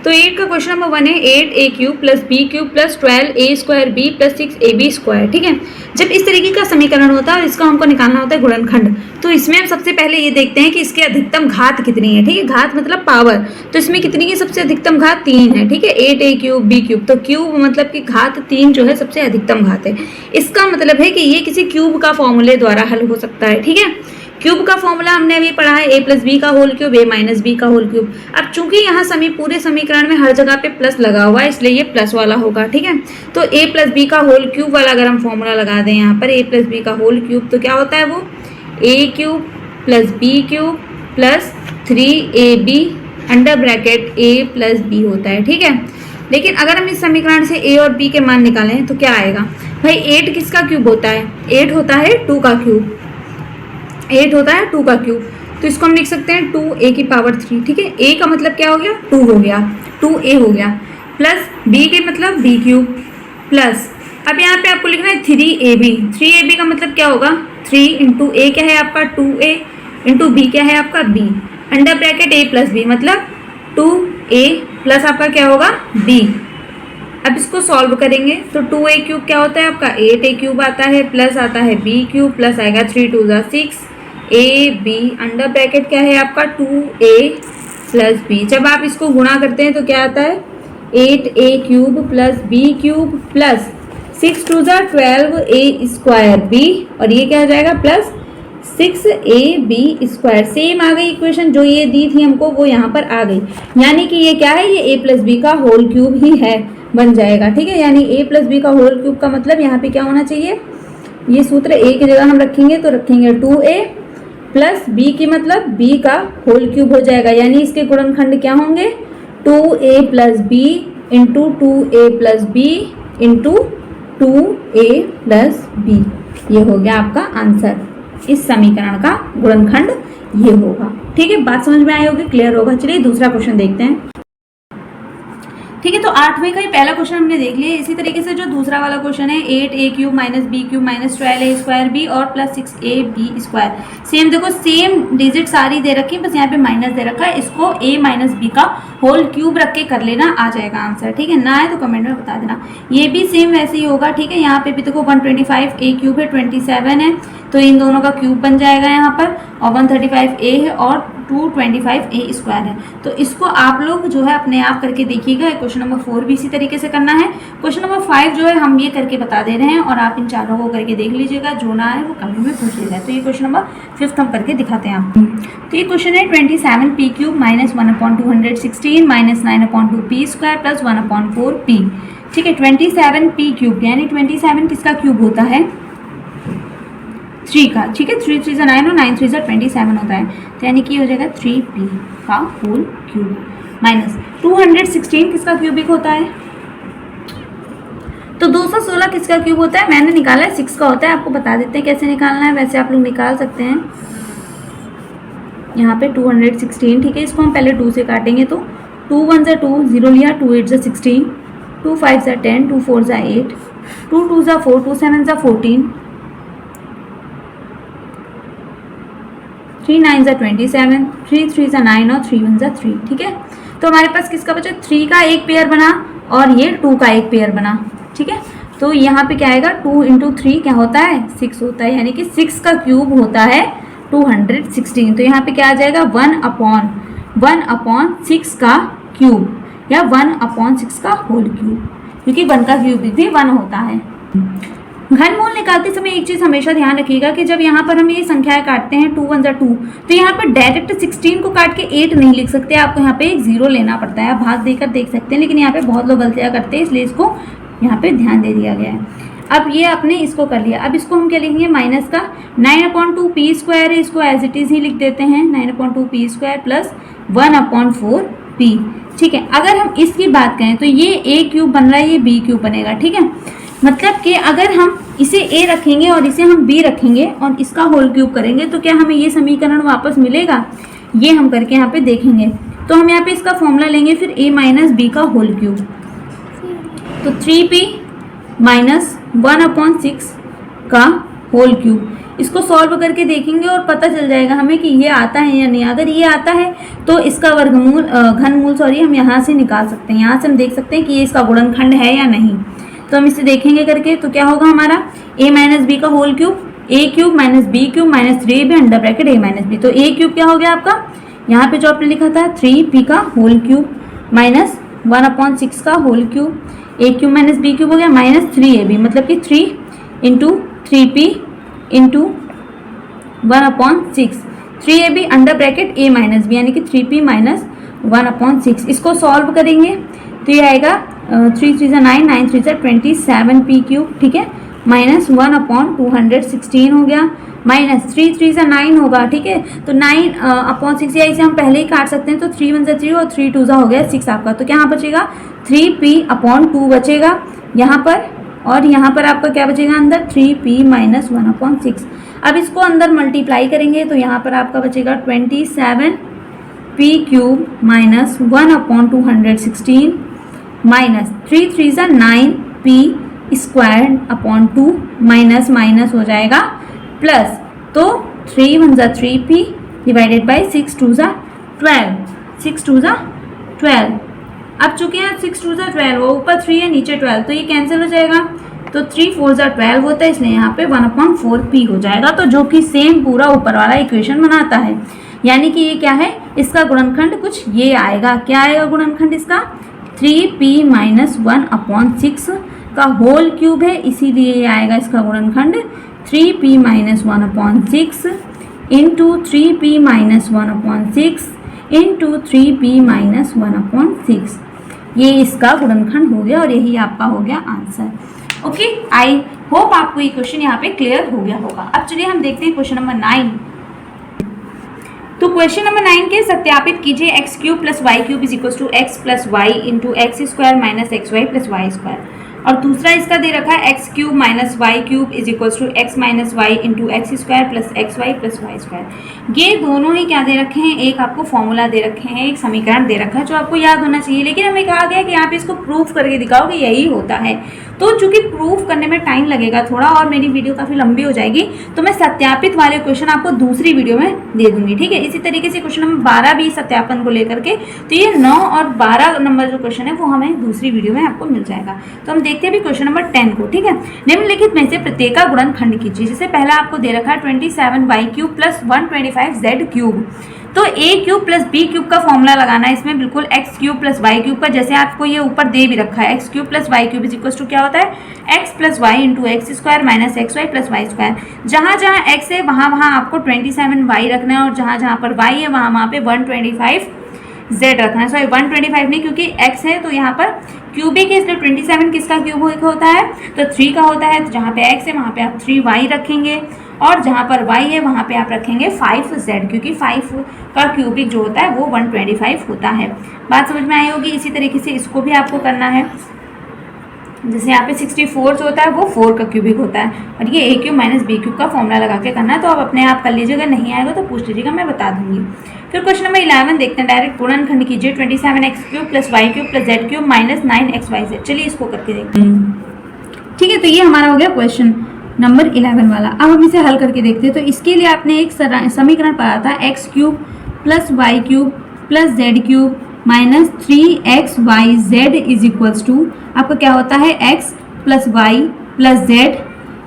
तो 8 का क्वेश्चन नंबर 1 है 8a³ + b³ + 12a² + 6ab², ठीक है। जब इस तरीके का समीकरण होता है और इसका हमको निकालना होता है गुणनखंड, तो इसमें हम सबसे पहले ये देखते हैं कि इसके अधिकतम घात कितनी है, ठीक है। घात मतलब पावर, तो इसमें कितनी की सबसे अधिकतम घात 3 है, ठीक है। 8a³ b³, तो क्यूब मतलब कि घात 3 जो है सबसे अधिकतम घात है। इसका मतलब है कि ये किसी क्यूब का फॉर्मूले द्वारा हल हो सकता है, ठीक है। क्यूब का फॉर्मूला हमने अभी पढ़ा है a + b का होल क्यूब, a - b का होल क्यूब। अब चूंकि यहाँ पूरे समीकरण में हर जगह पे प्लस लगा हुआ है, इसलिए ये प्लस वाला होगा, ठीक है। तो a + b का होल क्यूब वाला अगर हम फॉर्मूला लगा दें यहाँ पर a + b का होल क्यूब, तो क्या होता है वो a³ + b³ + 3ab (a + b) होता है, ठीक है। लेकिन अगर हम इस समीकरण से a और b के मान निकालें तो क्या आएगा भाई, 8 किसका क्यूब होता है, 8 होता है 2 का क्यूब, 8 होता है 2 का क्यूब। तो इसको हम लिख सकते हैं 2a⁻3, ठीक है। a का मतलब क्या हो गया 2 हो गया, 2a हो गया, प्लस b के मतलब b³ प्लस, अब यहाँ पे आपको लिखना है 3ab। 3ab का मतलब क्या होगा 3 × a क्या है आपका 2a × b क्या है आपका b, under bracket a + b मतलब 2a प्लस आपका क्या होगा b। अब इसको सॉल्व करेंगे तो 2a³ क्या होता है आपका 8a³ आता है, प्लस आता है b³ प्लस आएगा 3 × 2 = 6 ab अंडर ब्रैकेट क्या है आपका 2a + b। जब आप इसको गुणा करते हैं तो क्या आता है 8a³ + b³ प्लस 6 × 2 = 12a² और ये क्या हो जाएगा प्लस 6ab²। सेम आ गई इक्वेशन, जो ये दी थी हमको वो यहाँ पर आ गई, यानी कि ये क्या है ये a + b का होल क्यूब ही है, बन जाएगा, ठीक है। यानी a + b का होल क्यूब का मतलब यहाँ पे क्या होना चाहिए, ये सूत्र a की जगह हम रखेंगे तो रखेंगे 2a प्लस b की मतलब b का होल क्यूब हो जाएगा, यानी इसके गुणनखंड क्या होंगे 2a + b × 2a + b × 2a + b। ये हो गया आपका आंसर, इस समीकरण का गुणनखंड ये होगा, ठीक है। बात समझ में आई होगी, क्लियर होगा। चलिए दूसरा क्वेश्चन देखते हैं, ठीक है। तो 8वें का ही पहला क्वेश्चन हमने देख लिया। इसी तरीके से जो दूसरा वाला क्वेश्चन है 8a³ - b³ - 12a² और प्लस 6ab²। सेम देखो, सेम डिजिट सारी दे रखी है, बस यहाँ पे माइनस दे रखा है, इसको a - b का होल क्यूब रख के कर लेना, आ जाएगा आंसर, ठीक है। ना है तो कमेंट में बता देना। ये भी सेम वैसे ही होगा, ठीक है। यहाँ पे भी देखो 125a³ है, 27 है, तो इन दोनों का क्यूब बन जाएगा यहाँ पर, और 135a है और 225a² है। तो इसको आप लोग जो है अपने आप करके देखिएगा। क्वेश्चन नंबर 4 भी इसी तरीके से करना है। क्वेश्चन नंबर 5 जो है हम ये करके बता दे रहे हैं, और आप इन चारों को करके देख लीजिएगा, जो ना है वो कमेंट में पूछ लीजिएगा। तो ये क्वेश्चन नंबर 5 हम करके दिखाते हैं आपको। तो ये क्वेश्चन है 27p³ - 1/216 - 9/2p² + 1/4p, ठीक है। 27p³ यानी 27 किसका क्यूब होता है 3 का, ठीक है। 3 × 3 = 9 और 9 × 3 = 27 होता है, तो यानी कि हो जाएगा 3p का होल क्यूब। माइनस 216 किसका क्यूबिक होता है? तो 216 किसका क्यूब होता है? मैंने निकाला है 6 का होता है। आपको बता देते हैं कैसे निकालना है, वैसे आप लोग निकाल सकते हैं। यहाँ पे 216, ठीक है। इसको हम पहले 2 से काटेंगे तो 2 1 ज़ा 2, 0 लिया, 2 8 ज़ा 16, 2 5 ज़ा 10, 2 4 ज़ा 8, 2 2 ज़ा 4, 2 7 ज़ा 14, 3 9 ज़ा 27, 3 3 ज़ा 9 और 3 1 ज़ा 3, ठीक है। तो हमारे पास किसका बचा? 3 का एक पेयर बना और ये 2 का एक पेयर बना, ठीक है। तो यहाँ पे क्या आएगा? 2 × 3 क्या होता है? 6 होता है, यानी कि 6 का क्यूब होता है 216। तो यहाँ पे क्या आ जाएगा? 1/6 का क्यूब या 1/6 का होल क्यूब, क्योंकि 1 का क्यूब भी 1 होता है। घनमूल निकालते समय एक चीज़ हमेशा ध्यान रखिएगा कि जब यहाँ पर हम ये संख्याएं काटते हैं 2 1 ज़ा 2, तो यहाँ पर डायरेक्ट 16 को काट के 8 नहीं लिख सकते, आपको यहाँ पे एक 0 लेना पड़ता है। आप भाग देकर देख सकते हैं, लेकिन यहाँ पे बहुत लोग गलतियाँ करते हैं, इसलिए इसको यहाँ पे ध्यान दे दिया गया है। अब ये आपने इसको कर लिया, अब इसको हम क्या लिखेंगे? माइनस का 9/2p² है, इसको एज इट इज़ ही लिख देते हैं, 9/2p² प्लस 1/4p, ठीक है। अगर हम इसकी बात करें तो ये a क्यूब बन रहा है, ये b क्यूब बनेगा, ठीक है। मतलब कि अगर हम इसे a रखेंगे और इसे हम b रखेंगे और इसका होल क्यूब करेंगे तो क्या हमें ये समीकरण वापस मिलेगा? ये हम करके यहाँ पे देखेंगे। तो हम यहाँ पे इसका फॉर्मूला लेंगे फिर a - b का होल क्यूब, तो 3p - 1/6 का होल क्यूब। इसको सॉल्व करके देखेंगे और पता चल जाएगा हमें कि ये आता है या नहीं। अगर ये आता है तो इसका वर्गमूल घनमूल हम यहाँ से निकाल सकते हैं। यहाँ से हम देख सकते हैं कि ये इसका गुणनखंड है या नहीं। तो हम इसे देखेंगे करके, तो क्या होगा हमारा? a - b का whole cube, a cube - b cube - 3ab under bracket a - b। तो a क्यूब क्या हो गया आपका? यहाँ पे जो आपने लिखा था 3p का होल क्यूब माइनस 1/6 का whole cube, a cube - b cube हो गया माइनस 3ab, मतलब कि 3 × 3p × 1/6, 3ab under bracket a - b, यानी कि 3p - 1/6। इसको सॉल्व करेंगे तो ये आएगा 3 3 ज़ा 9, 9 3 ज़ा 27p क्यूब, ठीक है, माइनस 1/216 हो गया, माइनस 3 3 ज़ा 9 होगा, ठीक है। तो 9/6 या इसे हम पहले ही काट सकते हैं, तो 3 1 ज़ा 3 और 3 2 ज़ा हो गया 6 आपका। तो क्या यहाँ बचेगा? 3p/2 बचेगा यहाँ पर, और यहाँ पर आपका क्या बचेगा अंदर? 3p - 1/6। अब इसको अंदर मल्टीप्लाई करेंगे तो यहाँ पर आपका बचेगा 27p क्यूब माइनस 1/216 माइनस 3 3 ज़ा 9p² माइनस माइनस हो जाएगा प्लस, तो 3 1 ज़ा 3p डिवाइडेड बाई 6 2 ज़ा 12, 6 2 ज़ा 12। अब चूंकि यहाँ 6 2 ज़ा 12 वो ऊपर 3 है नीचे 12, तो ये कैंसिल हो जाएगा, तो 3 4 ज़ा 12 होता है, इसलिए यहाँ पे 1/4p हो जाएगा। तो जो कि सेम पूरा ऊपर वाला इक्वेशन बनाता है, यानी कि ये क्या है? इसका गुणनखंड कुछ ये आएगा। क्या आएगा गुणनखंड इसका? 3p - 1/6 का होल क्यूब है, इसीलिए ये आएगा इसका गुणनखंड 3p - 1/6 into 3p - 1/6 into 3p - 1/6। ये इसका गुणनखंड हो गया और यही आपका हो गया आंसर। ओके, आई होप आपको ये क्वेश्चन यहाँ पे क्लियर हो गया होगा। अब चलिए हम देखते हैं क्वेश्चन नंबर 9। तो क्वेश्चन नंबर 9 के सत्यापित कीजिए x³ + y³ = x + y into x² - xy + y²। और दूसरा इसका दे रखा है x³ - y³ = x - y into x² + xy + y²। ये दोनों ही क्या दे रखे हैं? एक आपको फॉर्मूला दे रखे हैं, एक समीकरण दे रखा है जो आपको याद होना चाहिए, लेकिन हमें कहा गया कि आप इसको प्रूफ करके दिखाओ कि यही होता है। तो चूंकि प्रूफ करने में टाइम लगेगा थोड़ा और मेरी वीडियो काफ़ी लंबी हो जाएगी, तो मैं सत्यापित वाले क्वेश्चन आपको दूसरी वीडियो में दे दूंगी, ठीक है। इसी तरीके से क्वेश्चन नंबर 12 भी सत्यापन को लेकर के, तो ये 9 और 12 नंबर जो क्वेश्चन है वो हमें दूसरी वीडियो में आपको मिल जाएगा। तो हम देखते हैं अभी क्वेश्चन नंबर 10 को, ठीक है। निम्नलिखित में से प्रत्येक का गुणनखंड कीजिए। जैसे पहला आपको दे रखा है 27y³ + 125z³। तो a³ + b³ का फॉर्मूला लगाना है इसमें, बिल्कुल x³ + y³ का, जैसे आपको ये ऊपर दे भी रखा है x³ + y³ = क्या होता है? x + y into x² - xy + y²। जहाँ जहाँ x है वहाँ वहाँ आपको 27y रखना है, और जहाँ जहाँ पर y है वहाँ वहाँ पे 125z रखना है। सॉरी 125 नहीं, क्योंकि x है तो यहाँ पर क्यूबिक है, इसलिए 27 किसका क्यूब होता है? तो 3 का होता है। तो जहाँ पे x है वहाँ पे आप 3y रखेंगे, और जहाँ पर y है वहाँ पे आप रखेंगे 5z, क्योंकि 5 का क्यूबिक जो होता है वो 125 होता है। बात समझ में आई होगी। इसी तरीके से इसको भी आपको करना है। जैसे यहाँ पे 64 जो होता है वो 4 का क्यूबिक होता है, और ये a cube minus B cube का फॉर्मूला लगा के करना है। तो आप अपने आप कर लीजिएगा, नहीं आएगा तो पूछ लीजिएगा, मैं बता दूंगी। फिर क्वेश्चन नंबर 11 देखते हैं। डायरेक्ट गुणनखंड कीजिए 27x cube plus y cube plus z cube minus 9xyz। चलिए इसको करके देखते हैं। ठीक है, तो ये हमारा हो गया क्वेश्चन नंबर 11 वाला। अब हम इसे हल करके देखते हैं। तो इसके लिए आपने एक समीकरण पढ़ा था, x cube plus y cube plus z cube minus 3xyz is equals to, आपका क्या होता है x plus y plus z,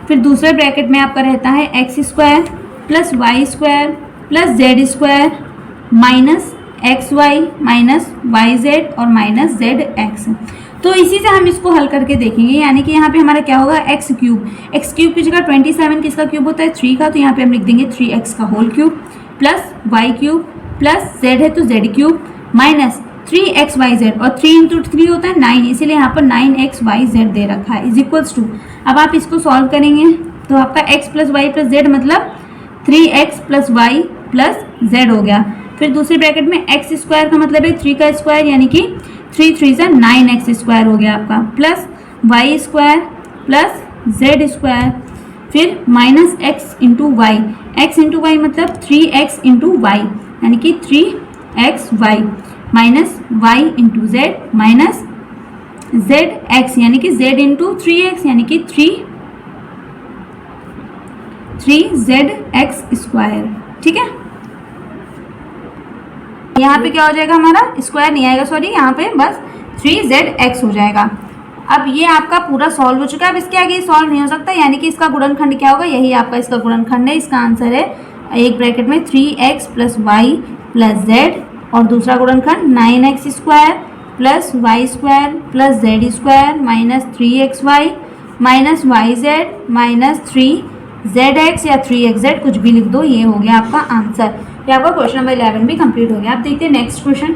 फिर दूसरे ब्रैकेट में आपका रहता है x square plus y square plus z square minus x y minus y z और माइनस जेड एक्स। तो इसी से हम इसको हल करके देखेंगे, यानी कि यहाँ पे हमारा क्या होगा, एक्स क्यूब की जगह 27 किसका क्यूब होता है, 3 का, तो यहाँ पे हम लिख देंगे 3x का whole cube plus y cube plus z है तो जेड क्यूब माइनस 3xyz, और 3 इंटू 3 होता है 9, इसीलिए यहाँ पर 9xyz दे रखा है इज इक्वल्स टू। अब आप इसको सॉल्व करेंगे तो आपका x plus y plus z मतलब 3x plus y plus Z हो गया। फिर दूसरे ब्रैकेट में एक्स स्क्वायर का मतलब है 3 का स्क्वायर, यानी कि 3 3 से 9x स्क्वायर हो गया आपका, plus y square plus z square, फिर minus x into y, x into y मतलब 3x इंटू वाई, यानी कि 3xy minus y into z minus z x, यानी कि जेड इंटू 3x, यानी कि 3zx स्क्वायर। ठीक है, यहाँ पे क्या हो जाएगा, हमारा स्क्वायर नहीं आएगा, सॉरी, यहाँ पे बस 3zx हो जाएगा। अब ये आपका पूरा सॉल्व हो चुका है। अब इसके आगे सॉल्व नहीं हो सकता, यानी कि इसका गुणनखंड क्या होगा, यही आपका इसका गुणनखंड है। इसका आंसर है एक ब्रैकेट में 3x plus y plus z, और दूसरा गुणनखंड 9x square plus y square plus z square minus 3xy minus y z minus 3zx या 3xz, कुछ भी लिख दो, ये हो गया आपका आंसर। ये आपका क्वेश्चन नंबर 11 भी कंप्लीट हो गया। आप देखते हैं नेक्स्ट क्वेश्चन।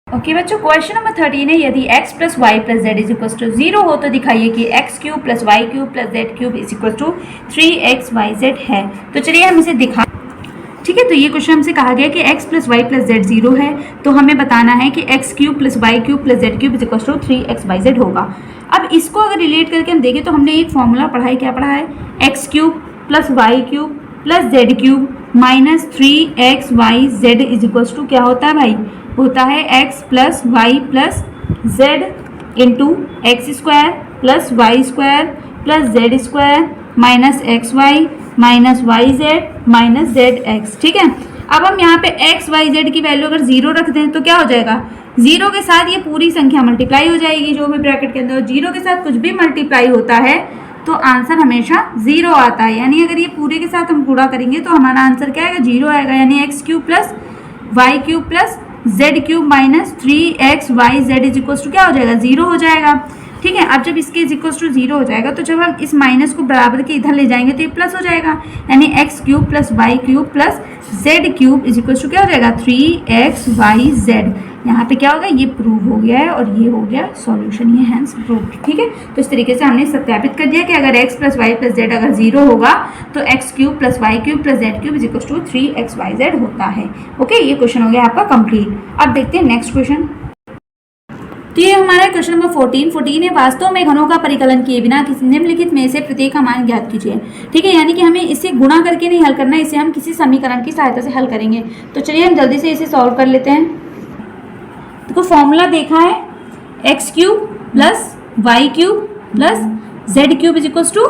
ओके बच्चों, क्वेश्चन नंबर 13 है, यदि x plus y plus z is equal to 0 हो तो दिखाइए कि x cube plus y cube plus z cube is equal to 3xyz है। तो चलिए हम इसे दिखा, ठीक है। तो ये क्वेश्चन हमसे कहा गया कि x plus y plus z 0 है, तो हमें बताना है कि x cube plus y cube plus z cube is equal to 3xyz होगा। अब इसको अगर रिलेट करके हम देखें तो हमने एक फॉर्मूला पढ़ा है, क्या पढ़ा है, x cube plus y cube plus z cube minus 3xyz is equal to क्या होता है भाई, होता है x plus y plus z into x square plus y square plus z square minus x y minus y z minus z x. ठीक है, अब हम यहाँ पे एक्स वाई जेड की वैल्यू अगर 0 रख दें तो क्या हो जाएगा, 0 के साथ ये पूरी संख्या मल्टीप्लाई हो जाएगी, जो भी ब्रैकेट के अंदर 0 के साथ कुछ भी मल्टीप्लाई होता है तो आंसर हमेशा 0 आता है। यानी अगर ये पूरे के साथ हम पूरा करेंगे तो हमारा आंसर क्या आएगा, 0 आएगा। यानी x cube plus y cube plus z cube minus 3xyz is equal to क्या हो जाएगा, 0 हो जाएगा। ठीक है, अब जब इसके इज इक्वल टू 0 हो जाएगा तो जब हम इस माइनस को बराबर के इधर ले जाएंगे तो ये प्लस हो जाएगा, यानी x cube plus y cube plus z cube is equal to क्या हो जाएगा, 3xyz। यहाँ पे क्या होगा, ये प्रूव हो गया है और ये हो गया सॉल्यूशन, ये हैंस प्रूव्ड। ठीक है, तो इस तरीके से हमने सत्यापित कर दिया कि अगर x plus y plus z अगर 0 होगा तो x cube plus y cube plus z cube is equal to 3xyz होता है। ओके, ये क्वेश्चन हो गया आपका कंप्लीट। अब देखते हैं नेक्स्ट क्वेश्चन। तो ये हमारा क्वेश्चन नंबर 14 है, वास्तव में घनों का परिकलन किए बिना किसी निम्नलिखित में से प्रत्येक का मान ज्ञात कीजिए। ठीक है, यानी कि हमें इसे गुणा करके नहीं हल करना है, इसे हम किसी समीकरण की सहायता से हल करेंगे। तो चलिए हम जल्दी से इसे सॉल्व कर लेते हैं। देखो फॉर्मूला देखा है, x cube plus y cube plus z cube is equal to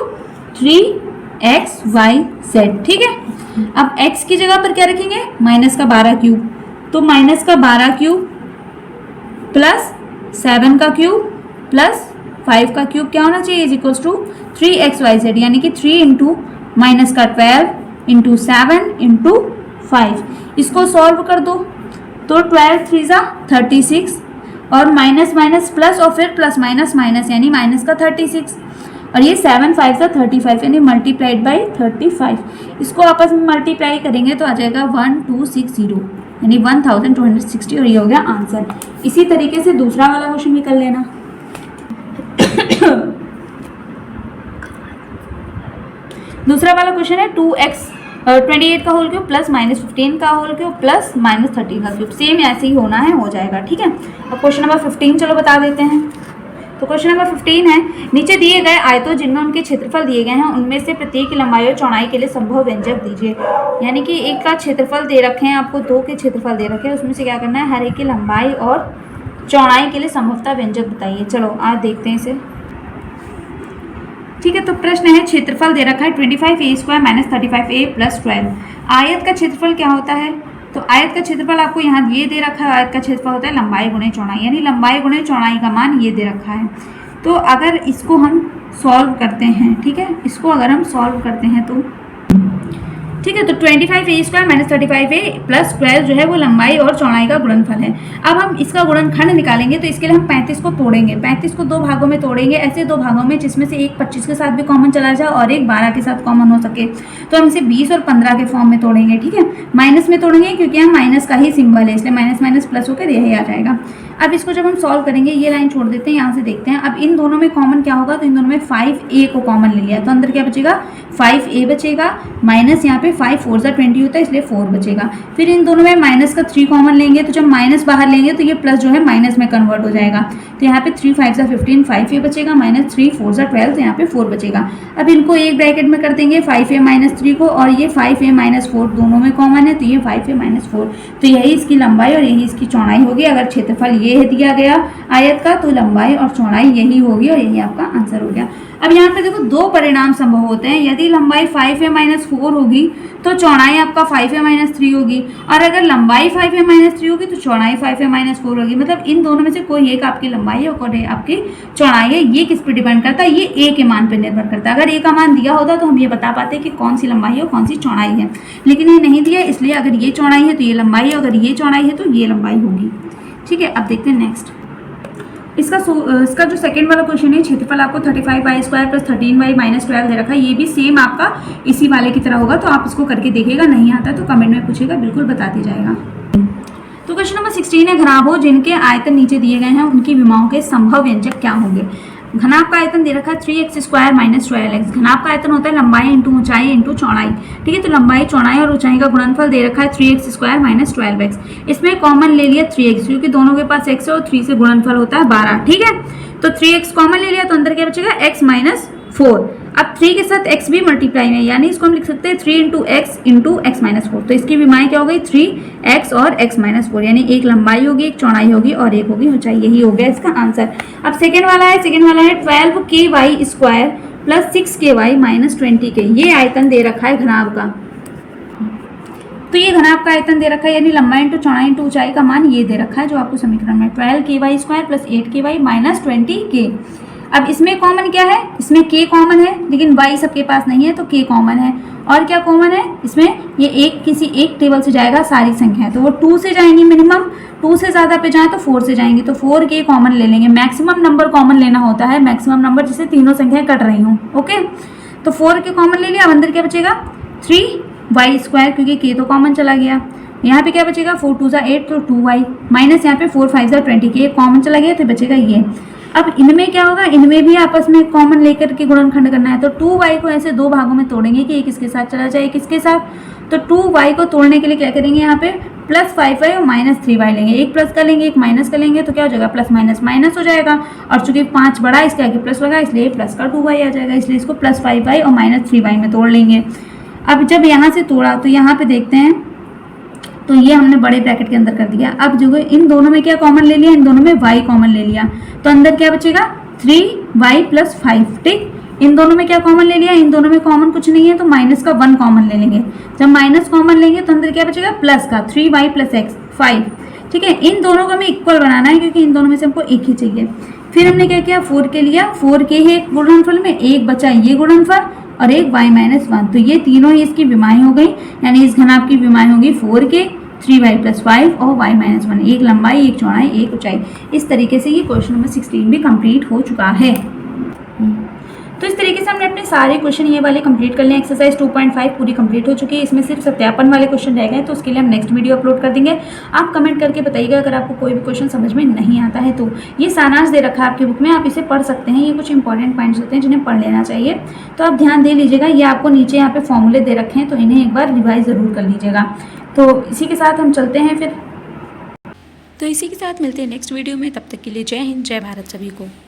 3xyz। ठीक है, अब x की जगह पर क्या रखेंगे, माइनस का 12 क्यूब, तो माइनस का 12 क्यूब प्लस 7 का क्यूब प्लस 5 का क्यूब क्या होना चाहिए, इज इक्वल टू 3xyz, यानी कि 3 इंटू माइनस का 12 इंटू 7 इंटू 5। इसको सॉल्व कर दो तो 12 3 36 और माइनस माइनस प्लस और फिर प्लस माइनस माइनस, यानी माइनस का 36 और ये 7 5 35, यानी मल्टीप्लाइड बाई 35। इसको आपस में मल्टीप्लाई करेंगे तो आ जाएगा 1260, यानी 1260, और ये हो गया आंसर। इसी तरीके से दूसरा वाला क्वेश्चन भी कर लेना। दूसरा वाला क्वेश्चन है 2x 28 का होल क्यूब प्लस -15 का होल क्यूब प्लस -13 का क्यूब। सेम ऐसे ही होना है, हो जाएगा, ठीक है। अब क्वेश्चन नंबर 15 चलो बता देते हैं। तो क्वेश्चन नंबर 15 है, नीचे दिए गए आयतों जिनमें उनके क्षेत्रफल दिए गए हैं उनमें से प्रत्येक की लंबाई और चौड़ाई के लिए संभव व्यंजक दीजिए। यानी कि एक का क्षेत्रफल दे रखे हैं आपको, दो के क्षेत्रफल दे रखे हैं, उसमें से क्या करना है, हर एक की लंबाई और चौड़ाई के लिए संभवतः व्यंजक बताइए। चलो आज देखते हैं इसे, ठीक है। तो प्रश्न है, क्षेत्रफल दे रखा है 25a² - 35a + 12। आयत का क्षेत्रफल क्या होता है, तो आयत का क्षेत्रफल आपको यहाँ ये दे रखा है, आयत का क्षेत्रफल होता है लंबाई गुणे चौड़ाई, यानी लंबाई गुणे चौड़ाई का मान ये दे रखा है। तो अगर इसको हम सॉल्व करते हैं, ठीक है, इसको अगर हम सॉल्व करते हैं तो ठीक है, तो 25a² - 35a + 12 जो है वो लंबाई और चौड़ाई का गुणनफल है। अब हम इसका गुणनखंड निकालेंगे, तो इसके लिए हम 35 को तोड़ेंगे, 35 को दो भागों में तोड़ेंगे, ऐसे दो भागों में जिसमें से एक 25 के साथ भी कॉमन चला जाए और एक 12 के साथ कॉमन हो सके। तो हम इसे 20 और 15 के फॉर्म में तोड़ेंगे, ठीक है। माइनस में तोड़ेंगे क्योंकि हम माइनस का ही सिंबल है, इसलिए माइनस माइनस प्लस होकर यही आ जाएगा। अब इसको जब हम सॉल्व करेंगे, ये लाइन छोड़ देते हैं, यहाँ से देखते हैं। अब इन दोनों में कॉमन क्या होगा, तो इन दोनों में 5a को कॉमन ले लिया, तो अंदर क्या बचेगा, 5a बचेगा, माइनस यहाँ पे 5 4 × 20 होता है, इसलिए 4 बचेगा। फिर इन दोनों में माइनस का 3 कॉमन लेंगे, तो जब माइनस बाहर लेंगे तो ये प्लस जो है माइनस में कन्वर्ट हो जाएगा। तो यहाँ पे 3 5 × 15 5a बचेगा, माइनस 3 4 × 12, तो यहाँ पे 4 बचेगा। अब इनको एक ब्रैकेट में कर देंगे 5a - 3 को, और ये 5a - 4 दोनों में कॉमन है, तो ये 5a - 4, तो यही इसकी लंबाई और यही इसकी चौड़ाई होगी। अगर क्षेत्रफल ये दिया गया आयत का, तो लंबाई और चौड़ाई यही होगी और यही आपका आंसर हो गया। अब यहाँ पे देखो दो परिणाम संभव होते हैं, यदि लंबाई 5a - 4 होगी तो चौड़ाई आपका 5a - 3 होगी, और अगर लंबाई 5a - 3 होगी तो चौड़ाई 5a - 4 होगी। मतलब इन दोनों में से कोई एक आपकी लंबाई है और कोई आपकी चौड़ाई है। ये किस पे डिपेंड करता है, ये a के मान पर निर्भर करता है। अगर a का मान दिया होता तो हम ये बता पाते कि कौन सी लंबाई है और कौन सी चौड़ाई है, लेकिन ये नहीं दिया, इसलिए अगर ये चौड़ाई है तो ये लंबाई है, अगर ये चौड़ाई है तो ये लंबाई होगी, ठीक है। अब देखते हैं नेक्स्ट, इसका जो सेकंड वाला क्वेश्चन है, क्षेत्रफल आपको 35y² + 13y - 12 दे रखा है। ये भी सेम आपका इसी वाले की तरह होगा, तो आप इसको करके देखिएगा, नहीं आता तो कमेंट में पूछिएगा, बिल्कुल बता दिया जाएगा। तो क्वेश्चन नंबर 16 है, घनाभों जिनके आयतन नीचे दिए गए हैं उनकी विमाओं के संभव व्यंजक क्या होंगे। घनाभ का आयतन दे रखा है 3x² - 12x। घनाभ का आयतन होता है लंबाई इंटू ऊंचाई इंटू चौड़ाई, ठीक है। तो लंबाई चौड़ाई और ऊंचाई का गुणनफल दे रखा है 3x² - 12x। इसमें कॉमन ले लिया 3x, क्योंकि दोनों के पास x है और 3 से गुणनफल होता है 12, ठीक है। तो 3x कॉमन ले लिया, तो अंदर क्या बचेगा, x - 4। अब 3 के साथ x भी मल्टीप्लाई में, यानी इसको हम लिख सकते हैं 3 × x × x - 4। तो इसकी विमाएं क्या हो गई, 3x और x - 4, यानी एक लंबाई होगी, एक चौड़ाई होगी और एक होगी ऊंचाई। यही हो गया इसका आंसर। अब सेकेंड वाला है 12ky² + 6ky - 20k। ये आयतन दे रखा है घनाभ का, तो ये घनाभ का आयतन दे रखा है, यानी लंबाई इंटू चौड़ाई इंटू ऊंचाई का मान ये दे रखा है जो आपको समीकरण में 12ky² + 8ky - 20k। अब इसमें कॉमन क्या है, इसमें k कॉमन है, लेकिन y सबके पास नहीं है तो k कॉमन है। और क्या कॉमन है इसमें, ये एक किसी एक टेबल से जाएगा, सारी संख्या तो वो 2 से जाएंगी मिनिमम, 2 से ज़्यादा पे जाए तो 4 से जाएंगी, तो 4k कॉमन ले लेंगे। मैक्सिमम नंबर कॉमन लेना होता है, मैक्सिमम नंबर जिससे तीनों संख्याएं कट रही हों, ओके। तो 4k कॉमन ले लिया, अब अंदर क्या बचेगा 3y², क्योंकि k तो कॉमन चला गया। यहाँ पे क्या बचेगा 4 2 = 8, तो 2y माइनस यहाँ पे 4 5 = 20, k कॉमन चला गया तो बचेगा ये। अब इनमें क्या होगा, इनमें भी आपस में कॉमन लेकर के गुणनखंड करना है, तो 2y को ऐसे दो भागों में तोड़ेंगे कि एक इसके साथ चला जाए, एक इसके साथ। तो 2y को तोड़ने के लिए क्या करेंगे, यहाँ पे +5y और -3y लेंगे, एक प्लस का लेंगे एक माइनस का लेंगे, तो क्या हो जाएगा प्लस माइनस माइनस हो जाएगा। और चूंकि 5 बड़ा इसके आगे प्लस लगा, इसलिए प्लस का 2y आ जाएगा, इसलिए इसको +5y और -3y में तोड़ लेंगे। अब जब यहाँ से तोड़ा तो यहाँ पे देखते हैं, तो ये हमने बड़े ब्रैकेट के अंदर कर दिया। अब जो इन दोनों में क्या कॉमन ले लिया, इन दोनों में y कॉमन ले लिया, तो अंदर क्या बचेगा 3y + 5, ठीक। इन दोनों में क्या कॉमन ले लिया, इन दोनों में कॉमन कुछ नहीं है, तो माइनस का 1 कॉमन ले लेंगे। जब माइनस कॉमन लेंगे तो अंदर क्या बचेगा प्लस का 3y + x 5, ठीक है। इन दोनों को हमें इक्वल बनाना है, क्योंकि इन दोनों में से हमको एक ही चाहिए। फिर हमने क्या किया 4k लिया, 4k है गुणनफल में, एक बचा ये गुणनफल और एक y - 1, तो ये तीनों ही इसकी विमाएं हो गई, यानी इस घनाभ की विमाएं होगी 4k 3y + 5 और y - 1, एक लंबाई एक चौड़ाई एक ऊंचाई। इस तरीके से ये क्वेश्चन नंबर 16 भी कंप्लीट हो चुका है। तो इस तरीके से हमने अपने सारे क्वेश्चन ये वाले कंप्लीट कर लिए। एक्सरसाइज 2.5 पूरी कंप्लीट हो चुकी है। इसमें सिर्फ सत्यापन वाले क्वेश्चन रह गए, तो उसके लिए हम नेक्स्ट वीडियो अपलोड कर देंगे। आप कमेंट करके बताइएगा अगर आपको कोई भी क्वेश्चन समझ में नहीं आता है तो। ये सारांश दे रखा है आपकी बुक में, आप इसे पढ़ सकते हैं। ये कुछ इंपॉर्टेंट पॉइंट्स होते हैं जिन्हें पढ़ लेना चाहिए, तो आप ध्यान दे लीजिएगा। ये आपको नीचे यहाँ पे फॉर्मूले दे रखे हैं, तो इन्हें एक बार रिवाइज ज़रूर कर लीजिएगा। तो इसी के साथ हम चलते हैं फिर। तो इसी के साथ मिलते हैं नेक्स्ट वीडियो में। तब तक के लिए जय हिंद, जय भारत सभी को।